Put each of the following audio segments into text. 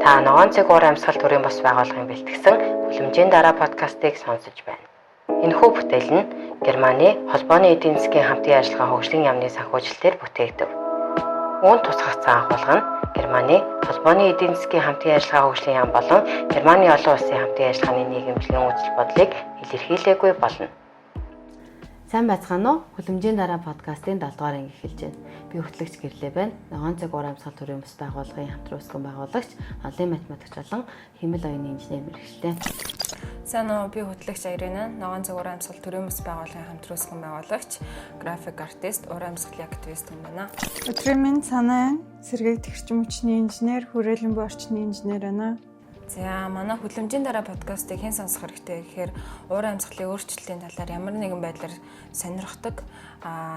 Та ногоон цэг уур амьсгал төрийн бас байгууллагын бэлтгэсэн Хүлэмжийн дараа подкастыг сонсож байна. Энэхүү бүтээл нь Германы холбооны эдийн засгийн хамтын ажиллагаа хөгжлийн яамны санхүүжилтээр бүтээгдэв. Үүнд тусгах цаан агуулга нь Германы холбооны эдийн засгийн хамтын ажиллагаа хөгжлийн яам болон Германы олон улсын хамтын ажиллагааны нийгэмлэгийн үзэл бодлыг илэрхийлээгүй болно. Сайн байцгаана уу? Хүлэмжийн дараа подкастын 7 дугаар анги эхэлж байна. Би хөтлөгч Гэрлээ байна. Ногоон цэг уур амьсгал төрийн бас байгууллагын хамтран үүсгэн байгуулагч, онлайн математикч болон хэмэл оюуны инженер мэргэжлээ. Сайн уу? Би хөтлөгч Ирина. Ногоон цэг уур амьсгал төрийн бас байгууллагын хамтран үүсгэн байгуулагч, график артист, уур амьсгалын активист юм байна. Өдрийн минь санаа сэргээг тэгэрчим хүчний инженер, хүрээлэн буй орчны инженер байна. За манай хүлэмжийн дараа подкастыг хэн сонсох хэрэгтэй гэхээр уур амьсгалын өөрчлөлтийн талаар ямар нэгэн байдлаар сонирхдаг,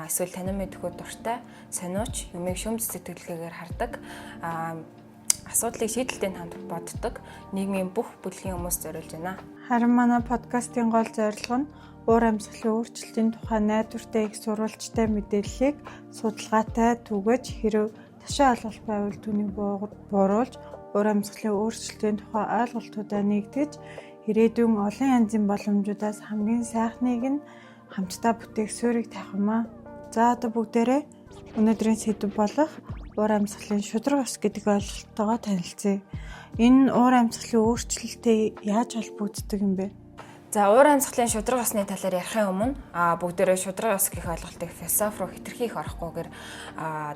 эсвэл танин мэдхүү дуртай, сониуч, юмыг шүмж сэтгэлгээгээр хардаг, асуудлыг шийдэлтэй хамт боддог нийгмийн бүх бүлгийн хүмүүст зориулж байна. Харин манай подкастын гол зорилго нь уур амьсгалын өөрчлөлтийн тухай найдвартай их сурвалжтай мэдээллийг судалгаатай түгэж хэрэв ташаа ойлголт байвал түүнийг бууруулж уур амьсгалын өөрчлөлтийн тухай ойлголтуудаа нэгтгэж ирээдүйн олон янзын боломжуудаас хамгийн сайхныг нь хамтдаа бүтээх суурийг тавих юм аа. За одоо бүгдээрээ өнөөдрийн сэдэв болох уур амьсгалын шударга ёс гэдэг ойлголтойгоо танилцъя. Энэ уур амьсгалын өөрчлөлттэй яаж холбогддог юм бэ? За уур амьсгалын шударга ёсны талаар ярихын өмнө бүгдээрээ шударга ёс гэх ойлголтыг философи руу хэтэрхий их орохгүйгээр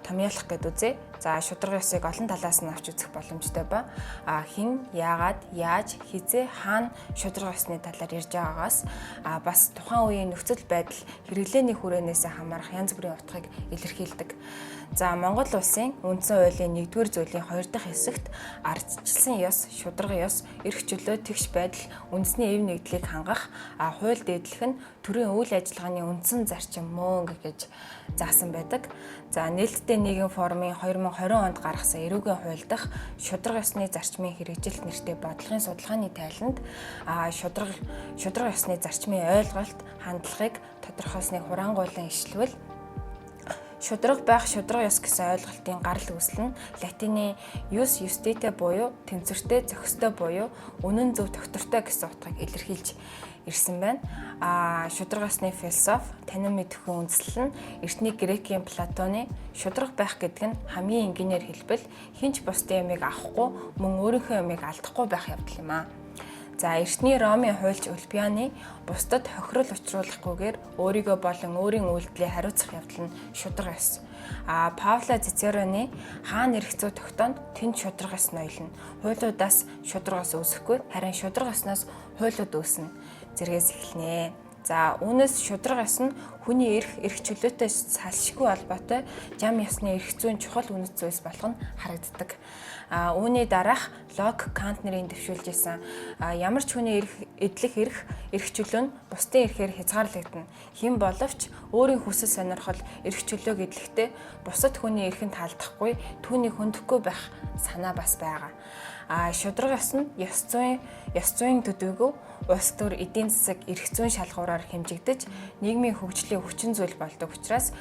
томьёолох гэд үзье. За шударга ёсыг олон талаас нь авч үзэх боломжтой ба хэн, яагаад, яаж, хизээ, хаана шударга ёсны талаар ярьж байгаагаас бас тухайн үеийн нөхцөл байдал хэрэглээний хүрээнээс хамаарах янз бүрийн утгыг илэрхийлдэг. За Монгол улсын үндсэн хуулийн 1-р зүйлийн 2 дахь хэсэгт ардчилсан ёс, шударга ёс, эрх чөлөө, тэгш байдал, үндэсний эв нэгдлийг хангах, хууль дээдлэх нь төрийн үйл ажиллагааны үндсэн зарчим мөн гэж заасан байдаг. За нээлттэй нийгэм форумын 2020 онд гаргасан эрүүгийн хууль дахь шударга ёсны зарчмын хэрэгжилт нэртэй бодлогын судалгааны тайланд шударга ёсны зарчмын ойлголт, хандлагыг тодорхойлсныг хураангуйлан ишлэвэл шударга байх шударга ёс гэсэн ойлголтын гарал үүсэл нь латины jus justitiae буюу тэнцвэртэй, зохистой буюу үнэн зөв тогтвортой гэсэн утгыг илэрхийлж ирсэн байна. Шударга ёсны философи танин мэдхүйн үндэслэл нь эртний грекийн Платоны шударга байх гэдэг нь хамгийн энгийнээр хэлбэл хинч бусдын ямиг авахгүй мөн өөрийнхөө ямиг алдахгүй байх явдал юм аа. За эртний Ромын хуульч Улпианы бусдад хохирол учруулахгүйгээр өөрийгөө болон өөрийн үйлдэлийг хариуцах явдал нь шударга ёс. Пауло Цицероны хаана эрх зүй тогтоонд тэнд шударга ёс ноёлно. Хуулиудаас шударга ёс үүсэхгүй харин шударга ёсноос хуулиуд үүснэ. Зэргээс эхэлнэ. За үүнээс шударга ёс нь хүний эрх чөлөөтэй салшгүй холбоотой зам ёсны эрх зүйн чухал үнэт зүйлс болох нь харагддаг. Үүний дараах Лок Кант нарын дэвшүүлж исэн ямар ч хүний эдлэх эрх чөлөө нь бусдын эрхээр хязгаарлагдана. Хэн боловч өөрийн хүсэл сонирхол эрх чөлөөг эдлэхдээ бусад хүний эрхэнд халдахгүй түүнийг хөндөхгүй байх санаа бас байгаа. Шударга ёс нь ёс зүйн төдийгүй улс төр эдийн засаг эрх зүйн шалгуураар хэмжигдэж нийгмийн хөгжлийн хүчин зүйл болдог учраас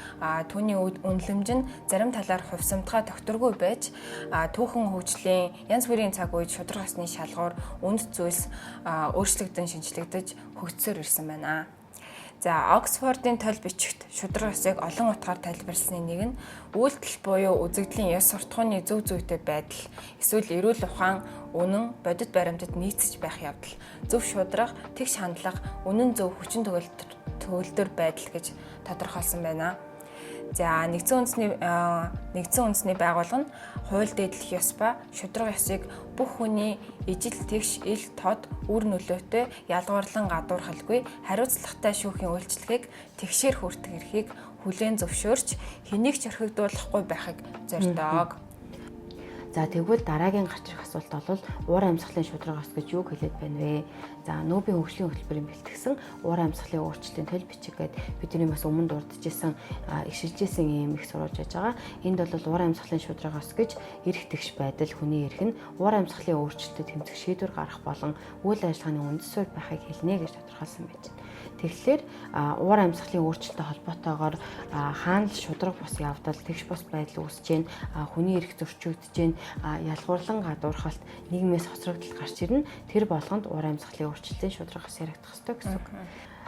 түүний үнэлэмж нь зарим талаар хувьсамтгай докторгүй байж түүхэн хөгжлийн янз бүрийн цаг үед шударга ёсны шалгуур үнд зүйлс өөрчлөгдөн шинжлэгдэж хөгжсөөр ирсэн байна. За Оксфордын тойл бичигт шударга ёсыг олон утгаар тайлбарласны нэг нь үйлдэл буюу үзэгдлийн ёс суртахууны зөв зүйтэй байдал, эсвэл эрүүл ухаан, үнэн, бодит баримтад нийцэж байх явдал, зөв шударга, тэгш хандлага, үнэн зөв хүчин төгөлдөр байдал гэж тодорхойлсон байна. За нэгдсэн үндэсний байгууллага нь хууль дээдлэх ёс ба шударга ёсыг бүх хүний ижил тэгш ил тод үр нөлөөтэй ялгуурлан гадуурхалгүй хариуцлагатай шүүхийн үйлчлэгийг тэгшээр хүртэх эрхийг хүлээн зөвшөөрч хэнийг ч орхигдуулахгүй байхыг зорддог. За тэгвэл дараагийн гарч ирэх асуулт бол уур амьсгалын шударга ёс гэж юу хэлээд байна вэ? За Нобелийн хөгжлийн хөтөлбөрийн бэлтгэсэн уур амьсгалын өөрчлөлтийн тойл бичиг гэдэг бидний бас өмнө дурдчихсан ишилжсэн юм их сурвалж байж байгаа. Энд бол уур амьсгалын шударга ёс гэж эрх тэгш байдал, хүний эрх нь уур амьсгалын өөрчлөлтөд тэмцэх шийдвэр гаргах болон үйл ажиллагааны үндэс суурь байхыг хэлнэ гэж тодорхойлсон байж байна. Тэгэхээр уур амьсгалын өөрчлөлтөд холбоотойгоор хаана л шударга бус явдал, тэгш бус байдал үүсэж байна, хүний эрх зөрчигдөж байна, ялгуурлан гадуурхалт нийгмээс хоцрогдол гарч ирнэ. Тэр болгонд уур амьсгалын өөрчлөлтийн шударга бас яригдах ёстой гэсэн үг.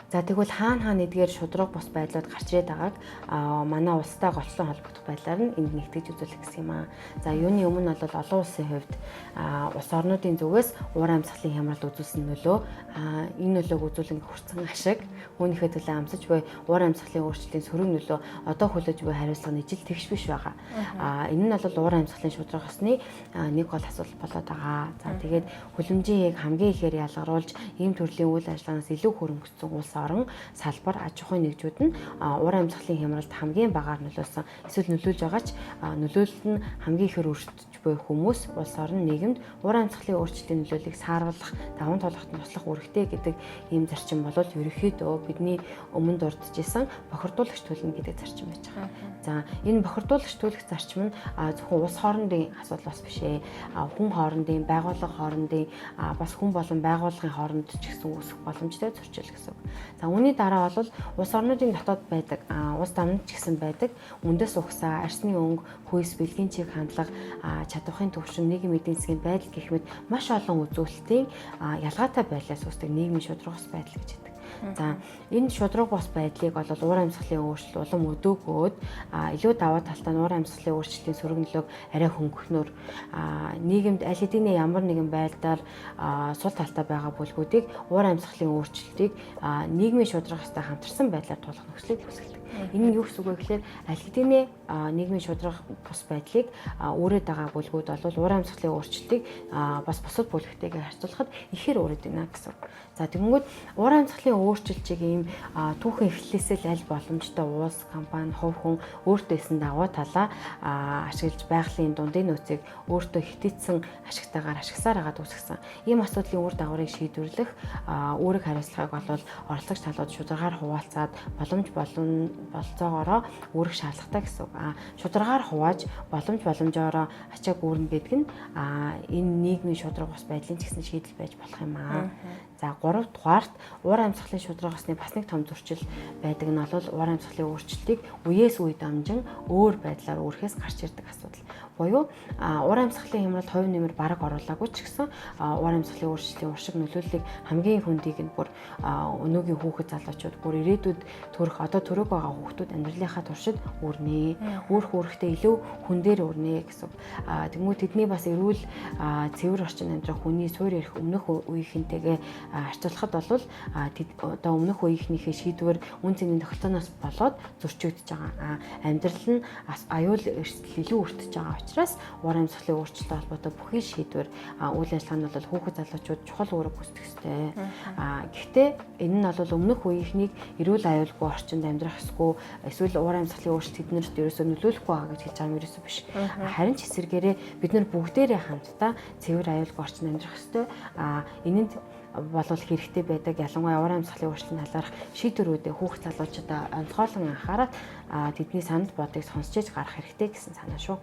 За тэгвэл хаана эдгээр шударга бус байдлууд гарч ирээд байгааг манай улстай голчлон холбогдох байдлаар нь энд нэгтгэж үзүүлэх гэсэн юм аа. За юуны өмнө бол олон улсын хувьд улс орнуудын зүгээс уур амьсгалын хямралд үзүүлсэн нөлөө энэ нөлөөг үзүүлэн хүрсэн ашиг үүнийхээ төлөө амсаж буй уур амьсгалын өөрчлөлтийн сөрөг нөлөө одоо хүлээж буй хариуцлага ижил тэгш биш байгаа. Энэ нь бол уур амьсгалын шударга усны нэг гол асуудал болоод байгаа. За тэгээд хүлэмжийн хамгийн ихээр ялгаруулж ийм төрлийн үйл ажиллагаанаас илүү хөрөнгөцсөн улс орон салбар аж ахуйн нэгжүүд нь уур амьсгалын хямралд хамгийн багаар нөлөөлсөн эсвэл нөлөөлж байгаа ч нөлөөлөлт нь хамгийн ихээр өршөлдөж буй хүмүүс улс орон нийгэмд уур амьсгалын өөрчлөлтийн нөлөөллийг сааруулах, даван туулахад нь туслах үүрэгтэй гэдэг ийм зарчим бол ерөнхийдөө бидний өмнө дурдж исэн бохирдуулагч төлнө гэдэг зарчим байж байгаа. За энэ бохирдуулагч төлөх зарчим нь зөвхөн улс хоорондын асуудал бас биш ээ. Хүн хоорондын, байгууллага хоорондын, бас хүн болон байгууллагын хооронд ч гэсэн үүсэх боломжтой зөрчил гэсэн. За үүний дараа бол улс орнуудын дотоод байдаг, улс дамнад ч гэсэн байдаг үндэс угсаа, арсны өнгө, хүйс, бэлгийн чиг хандлага, чадварын төвшин, нийгмийн эдийн засгийн байдал гэх мэт маш олон үзүүлэлтийн ялгаатай байдлаас үүсдэг нийгмийн шударга ус байдал гэж байдаг. За энэ шударга бос байдлыг бол уур амьсгалын өөрчлөлт улам өдөөгөөд илүү даваа талтай уур амьсгалын өөрчлөлтийн сөрөг нөлөөг арай хөнгөхнөр нийгэмд аль хэдийн ямар нэгэн байдлаар сул талтай байгаа бүлгүүдийг уур амьсгалын өөрчлөлтийг нийгмийн шударгастай хамтарсан байдлаар тулах нөхцөлийг үүсгэдэг. Энэ нь юу гэсэн үг вэ гэхээр аль хэдийн нийгмийн шударга бус байдлыг өөрөөд байгаа бүлгүүд бол уур амьсгалын өөрчлөлтийг бас бусад бүлэгтэйгээр харьцуулахад ихээр өөрөд байна гэсэн. За тэгэнгүүт уур амьсгалын өөрчлөлтийг ийм түүхэн эхлэлээсээ л аль боломжтой улс, компани, хувь хүн өөртөөсөн даваа талаа ашиглаж байгалийн дундын нөөцийг өөртөө хэтээцсэн ашигтайгаар ашигласаар хагаад үүсгэсэн. Ийм асуудлын үр дагаврыг шийдвэрлэх үүрэг хариуцлагыг бол оролцогч талууд шударгаар хуваалцаад болцоогоороо үүрэх шаардлагатай гэсэн үг. Шударгаар хувааж боломжоороо ачааг үүрнэ гэдэг нь энэ нийгмийн шударга бас байдлын ч гэсэн шийдэл байж болох юм аа. За 3 дугаарт уур амьсгалын шударга усны бас нэг том зөрчил байдаг нь бол уур амьсгалын өөрчлөлтийг үеэс үе дамжин өөр байдлаар өөрөхөөс гарч ирдэг асуудал. Буюу уур амьсгалын хямралд хувь нэмэр бараг оруулаагүй ч гэсэн уур амьсгалын өөрчлөлтийн уршиг нөлөөллийг хамгийн хүндийг нь бүр өнөөгийн хүүхэд залуучууд бүр ирээдүйд төрөх одоо төрөг байгаа хүүхдүүд амьдралынхаа туршид үрнэ. Үүрхтэй илүү хүн дээр үрнэ гэсэн. Тэгмүү тэдний бас эрүүл цэвэр орчин амьдрах хүний суур ярих өмнөх үеийнхэнтэйгээ харьцуулахад бол одоо өмнөх үеийнхнийхээ шийдвэр үн цэнийн тогтолцооноос болоод зөрчигдөж байгаа. Амьдрал нь аюул эрсдэл илүү өртөж байгаа учраас уур амьсгалын өөрчлөлттэй холбоотой бүхий шийдвэр үйл ажиллагаа нь бол хүүхэд залуучууд чухал үүрэг гүйцэтгэх ёстой. Гэхдээ энэ нь бол өмнөх үеийнхнийг эрүүл аюулгүй орчинд амьдрах ёсгүй эсвэл уур амьсгалын өөрчлөлт тэднэрт ерөөсөө нөлөөлөхгүй байгаа гэж хэлж байгаа юм ерөөсөө биш. Харин ч эсвэргээрээ бид нар бүгдээрээ хамтдаа цэвэр аюулгүй орчинд амьдрах ёстой. Энэнд болов хэрэгтэй байдаг ялангуяа уур амьсгалын өөрчлөлтөнд талаарх шийдвэрүүдээ хүүхд залуучуудаа онцгойлон анхаарал тэдний санал бодыг сонсчиж гарах хэрэгтэй гэсэн санаа шүү.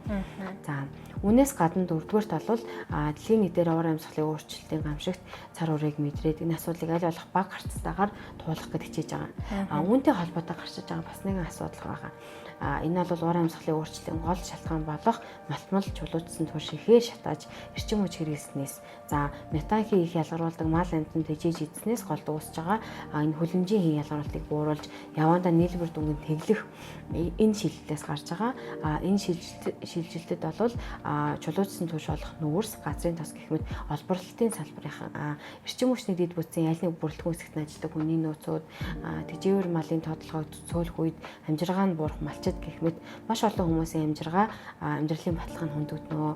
За үүнээс гадна дөрөвдүгээрт бол дэлхийн нийтээр уур амьсгалын өөрчлөлтийн гамшигт цар хүрээг мэдрээд энэ асуудлыг аль болох бага харцтайгаар туулах гэж хичээж байгаа. Үүнтэй холбоотой гарч иж байгаа бас нэгэн асуудал байгаа. Энэ бол уур амьсгалын өөрчлөлтийн гол шалтгаан болох малтмал чулуужсан тур шихээр шатааж эрчим хүч хэрэглэснээс за метанхийн их ялгаруулдаг мал амьтанд тэжээж идснээс голд үүсэж байгаа энэ хүлэмжийн хин ялгаруултыг бууруулж явандаа нийлбэр дүнгэнд тэглэх энэ шилжилтээс гарч байгаа. Энэ шилжилтэд бол чулуужсан турш болох нүүрс, газрын тос гэх мэт олборлолтын салбарынхан эрчим хүчний дэд бүтцийн аль нэг бүрэлдэхүүн хэсэгт ажилладаг хүний нөөцүүд тэжээвэр малын тодорхойг цөөлөх үед амжиргаа нь буурах малчид гэх мэт маш олон хүмүүсийн амжиргаа амьдралын баталгаанд хөндөгднө.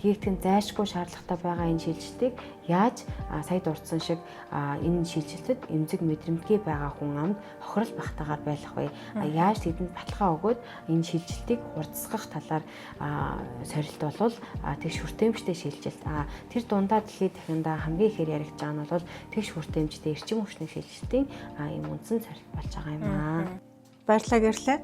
Хийгдэх нь зайлшгүй шаардлагатай байгаа энэ шилжилтийг яаж сая дурдсан шиг энэ шилжилтэд эмзэг мэдрэмтгий байгаа хүн амд хохирол багтаагаар байлах вэ? Яаж тэдэнд баталгаа өгөөд энэ шилжилтийг хурдсгах талаар сорилт болвол тэгш хүртээмжтэй шилжилт. Тэр дундаа дэлхийд дахиндаа хамгийн ихээр яригдж байгаа нь бол тэгш хүртээмжтэй эрчим хүчний шилжилтийн ийм үндсэн сорилт болж байгаа юм аа. Баярлалаа гэрлээ.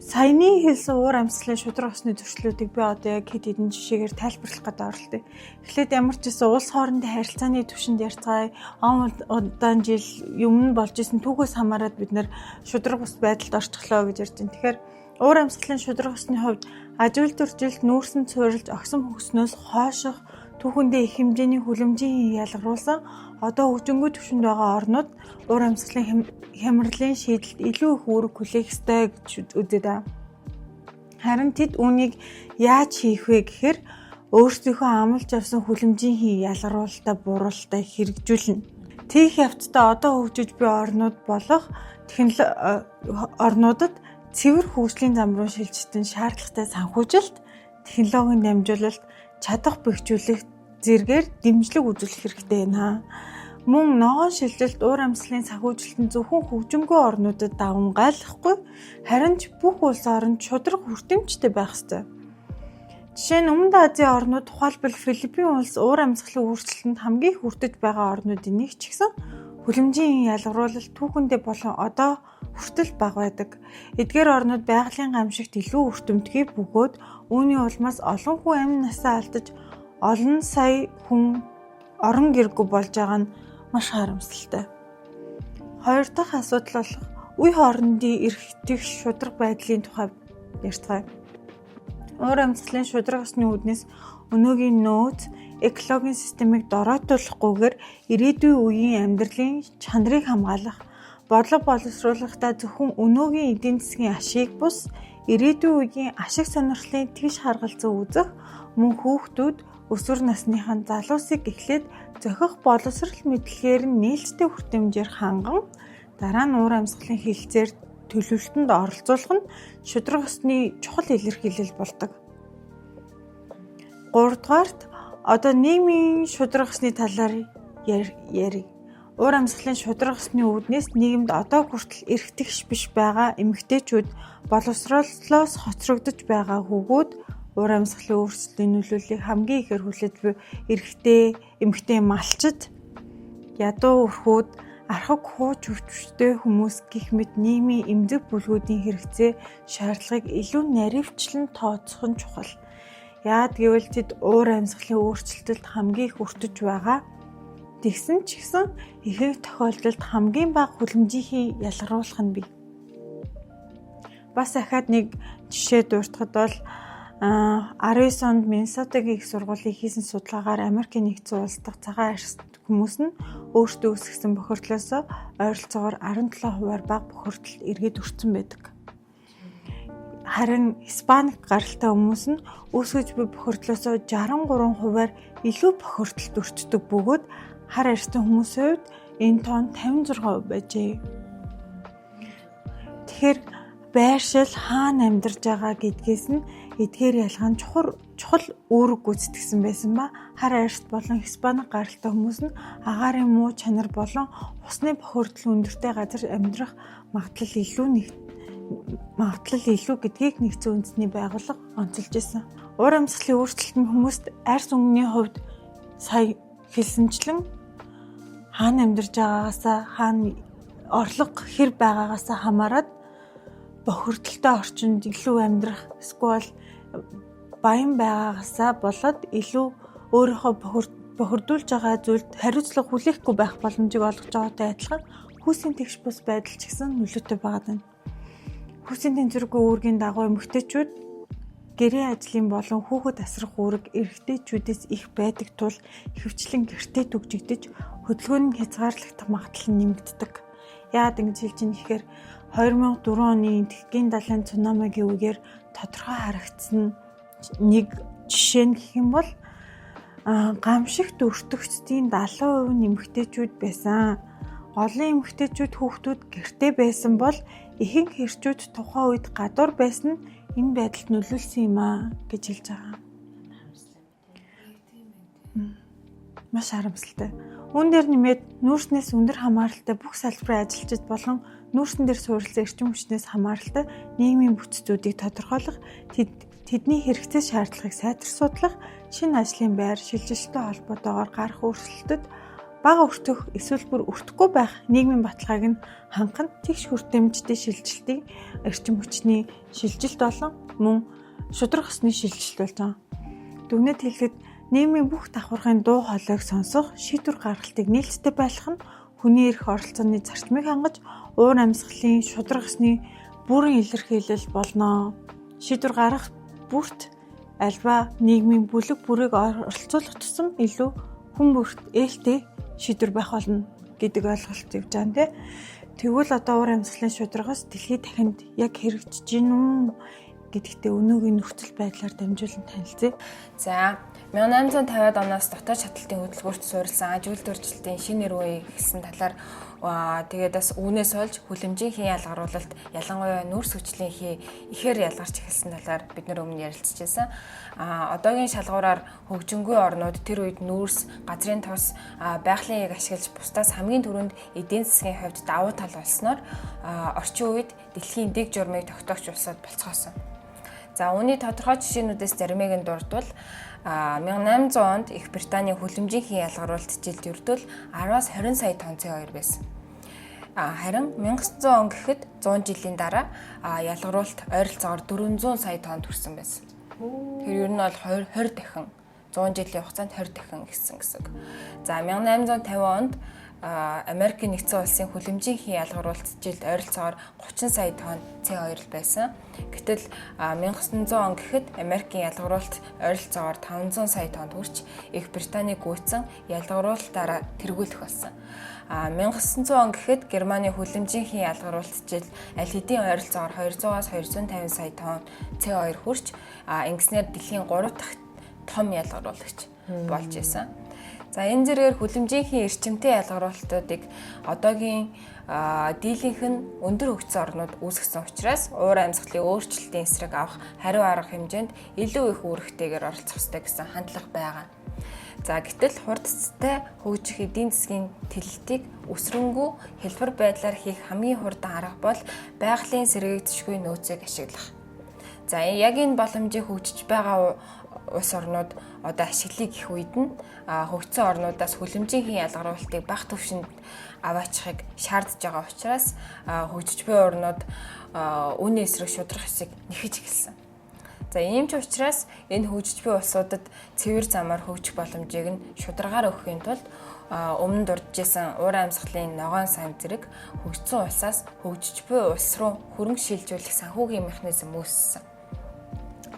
Саяны хэлсэн уур амьсгалын шударга усны зөрчлүүдийг би одоо яг хэд хэдэн жишээгээр тайлбарлах гэдэг оролтыг. Эхлээд ямар ч гэсэн улс хоорондын харилцааны түвшинд ярьцгаая. Он удаан жил юм нь болж исэн түүхээс хамаарат бид нэр шударга ус байдалд орчихлоо гэж ярьж байна. Тэгэхээр Уур амьсгалын шударга усны хувьд аж үйлдвэржилт нүүрсэн цуурилж огсон хөгснөөс хойших түүхэндээ их хэмжээний хүлэмжийн ялгаруулсан одоо хөгжингүй түвшинд байгаа орнууд уур амьсгалын хямралын шийдэлд илүү их үүрэг хүлээх ёстой гэж үздэг. Харин тэд үүнийг яаж хийх вэ гэхээр өөрсдийнхөө амлаж авсан хүлэмжийн ялгаруулалтаа буруулалтаа хэрэгжүүлнэ. Тийх явцдаа одоо хөгжиж буй орнууд болох орнуудад цэвэр хөгжлийн зам руу шилжсэн шаардлагатай санхүүжилт, технологийн дамжуулалт, чадах бэхжүүлэх зэргээр дэмжлэг үзүүлэх хэрэгтэй байна. Мөн ногоон шилжилт уур амьсгалын санхүүжилтэн зөвхөн хөгжингүй орнуудад давмгайлахгүй, харин ч бүх улс оронд шударга хүртээмжтэй байх ёстой. Жишээ нь Өмнөд Азийн орнууд, тухайлбал Филиппин улс уур амьсгалын өөрчлөлтөнд хамгийн хүртэж байгаа орнуудын нэг ч гэсэн хүлэмжийн ялгаруулалт түүхэндээ болон одоо хүртэл бага байдаг. Эдгээр орнууд байгалийн гамшигт илүү өртөмтгий бөгөөд үүний улмаас олон хүн амь насаа алдаж олон сая хүн орон гэргүй болж байгаа нь маш харамсалтай. Хоёр дахь асуудал болох үе хоорондын эрхтэх шударга байдлын тухай ярьцгаая. Уур амьсгалын шударга усны үүднээс өнөөгийн нөөц экологийн системийг дороотуулахгүйгээр ирээдүйн үеийн амьдралын чанарыг хамгаалах, бодлого боловсруулахдаа зөвхөн өнөөгийн эдийн засгийн ашиг бус ирээдүйн үеийн ашиг сонирхлын тэгш харгалзан үзэх, мөн хүүхдүүд өсвөр насныхаа залуусыг эхлээд зохих боловсрол мэдлэгээр нь нээлттэй хүртээмжээр ханган дараа нь уур амьсгалын хэлэлцээр төлөвлөлтөнд оролцуулах нь шударга усны чухал илэрхийлэл болдог. 3 дугаарт одоо нийгмийн шударга усны талаар ярив. Уур амьсгалын шударга усны үүднээс нийгэмд одоо хүртэл эрхтэгч биш байгаа эмэгтэйчүүд боловсролоос хоцрогдож байгаа хүүгүүд уур амьсгалын өөрчлөлтийн нөлөөллийг хамгийн ихээр хүлээж буй эмэгтэй малчид, ядуу өрхүүд, архаг хууч өвчтэй хүмүүс гэх мэт нийгмийн эмзэг бүлгүүдийн хэрэгцээ шаардлагыг илүү наривчлан тооцох нь чухал. Яагад гэвэл тэд уур амьсгалын өөрчлөлтөд хамгийн их өртөж байгаа. Тэгсэн ч гэсэн ихэнх тохиолдолд хамгийн бага хүлэмжийн ялгаруулах нь бий. Бас дахиад нэг жишээ дуртахад бол 19 онд Миннесотагийн их сургуулийн хийсэн судалгаагаар Америкийн нэгдсэн улс дахь цагаан арьс хүмүүс нь өөрсдөө үүсгэсэн бохирдлоос ойролцоогоор 17% бага бохирдолд эргээд өртсөн байдаг. Харин Испаник гаралтай хүмүүс нь үүсгэж буй бохирдлоос 63%-аар илүү бохирдолд өртдөг бөгөөд хар арьстай хүмүүсийн хувьд энэ тоон 56% байжээ. Тэгэхээр байршил хаана амьдарч байгаа гэдгээс нь эдгээр ялгаа нь чухал үүрэг гүйцэтгэсэн байсан ба хар арьс болон Испаник гаралтай хүмүүс нь агаарын муу чанар болон усны бохирдол өндөртэй газар амьдрах магадлал илүү гэдгийг нэгдсэн үндэсний байгууллага онцолж байсан. Уур амьсгалын өөрчлөлт нь хүмүүст арьс өнгөний хувьд сая хэлсэнчлэн хаана амьдарч байгаагаасаа, хаана орлого хэр байгаагаасаа хамаарат бохирдолтой орчинд илүү амьдрах, эсвэл баян байгаагаасаа болоод илүү өөрийнхөө бохирдуулж байгаа зүйлд хариуцлага хүлээхгүй байх боломжийг олгож байгаатай адилхан хүүсийн тэгш бус байдал ч гэсэн нөлөөтэй байгаа юм. Хүүсийн тэнцвэргүй үүргийн дагуу эмэгтэйчүүд гэрээ ажлын болон хүүхэд асрах үүрэг эрэгтэйчүүдээс их байдаг тул ихэвчлэн гэртээ түгжигдэж хөдөлгөөний хязгаарлагдах магадлал нь нэмэгддэг. Яагаад ингэж хэлж ийм гэхээр 2004 оны Энэтхэгийн далайн цунамигийн үеэр тодорхой харагдсан нэг жишээ нь гэх юм бол гамшигт өртөгчдийн 70% нь эмэгтэйчүүд байсан. Олон эмэгтэйчүүд хүүхдүүд гэртээ байсан бол ихэнх эрчүүд тухайн үед гадуур байсан нь энэ байдалд нөлөөлсөн юм аа гэж хэлж байгаа. Маш харамсалтай. Үүн дээр нэмээд нүүрснээс өндөр хамааралтай бүх салбарын ажилчид болон нүүрсэн дээр суурилсан эрчим хүчнээс хамааралтай нийгмийн бүтцүүдийг тодорхойлох, тэдний хэрэгцээ шаардлагыг сайтар судлах, шинэ ажлын байр, шилжилттэй холбоотойгоор гарах өөрчлөлтөд бага өртөх эсвэл бүр өртөхгүй байх нийгмийн баталгааг нь хангах нь тэгш хүртээмжтэй шилжилтийг эрчим хүчний шилжилт болон мөн шударга усны шилжилт болж байгаа. Дүгнэлт хэлэхэд нийгмийн бүх давхаргын дуу хоолойг сонсох, шийдвэр гаргалтыг нээлттэй байлгах нь хүний эрх оролцооны зарчмыг хангаж уур амьсгалын шударга усны бүрэн илэрхийлэл болно. Шийдвэр гаргах бүрт альва нийгмийн бүлэг бүрийг оролцуулах тусам илүү хүн бүрт ээлтэй шийдвэр байх болно гэдэг ойлголт өгч байгаа юм. Тэгвэл одоо уур амьсгалын шударгаас дэлхийд дахинд яг хэрэгжиж гинүү гэдэгтээ өнөөгийн нөхцөл байдлаар дамжуулан танилцъя. За 1850-аад оноос дотоод шатлалтын хөтөлбөрт суурилсан аж үйлдвэр өрчлөлтийн шинэ нэр үе гэсэн талаар тэгээд бас үүнээс олж хүлэмжийн ялгаруулалт ялангуяа нүүрс хүчлийн ихээр ялгарч эхэлсэн талаар бид нэр өмнө ярилцчихсан. Одоогийн шалгуураар хөгжингүй орнууд тэр үед нүүрс, газрын тос, байгалийн яг ашиглаж бусдаас хамгийн түрүүнд эдийн засгийн хувьд давуу тал болсноор орчин үед дэлхийн дэг журмыг тогтоогч улсууд болцгоосон. За үүний тодорхой жишээнүүдээс заримыг нь дурдвал 1800 онд Их Британий хүлэмжийн ялгаруулалт жилд ердөө 10-аас 20 сая тонн CO2 байсан. Харин 1900 он гэхэд 100 жилийн дараа ялгаруулалт ойролцоогоор 400 сая тонн хүрсэн байсан. Тэр ер нь бол 20 дахин 100 жилийн хугацаанд 20 дахин ихсэн гэсэн. За 1850 онд Америкийн нэгдсэн улсын хүлэмжийн ялгаруулалт жилд ойролцоогоор 30 сая тонн CO2 байсан. Гэтэл 1900 он гэхэд Америкийн ялгаруулалт ойролцоогоор 500 сая тонн хүрч Их Британийг гүйцэн ялгаруулалтаараа тэргүүлэх болсон. 1900 он гэхэд Германы хүлэмжийн ялгаруулалт жил аль хэдийн ойролцоогоор 200-аас 250 сая тонн CO2 хүрч ингэснээр дэлхийн 3 дахь том ялгаруулагч болж исэн. За энэ зэргээр хүлэмжийн эрчимтэй ялгаруулалтуудыг одоогийн дийлийнх нь өндөр хөгжсөн орнууд үүсгэсэн учраас уур амьсгалын өөрчлөлтийн эсрэг авах хариу арга хэмжээнд илүү их үүрэгтэйгээр оролцох ёстой гэсэн хандлага байгаа. За гэтэл хурдцтай хөгжих эдийн засгийн тэлэлтийг өсрөнгүү хэлбэр байдлаар хийх хамгийн хурдан арга бол байгалийн сэргээгдэшгүй нөөцийг ашиглах. За яг энэ боломжийг хөгжиж байгаа улс орнууд одоо ашиглая гэх үед нь хөгжсөн орнуудаас хүлэмжийн ялгаруулалтыг бага түвшинд аваачихыг шаардж байгаа учраас хөгжиж буй орнууд үүний эсрэг шударах хэсэг нэхэж эхэлсэн. За ийм ч учраас энэ хөгжиж буй улсуудад цэвэр замаар хөгжих боломжийг нь шударгаар өгөхийн тулд өмнө дурдж исэн уур амьсгалын ногоон сан зэрэг хөгжсөн улсаас хөгжиж буй улс руу хөрөнгө шилжүүлэх санхүүгийн механизм үүссэн.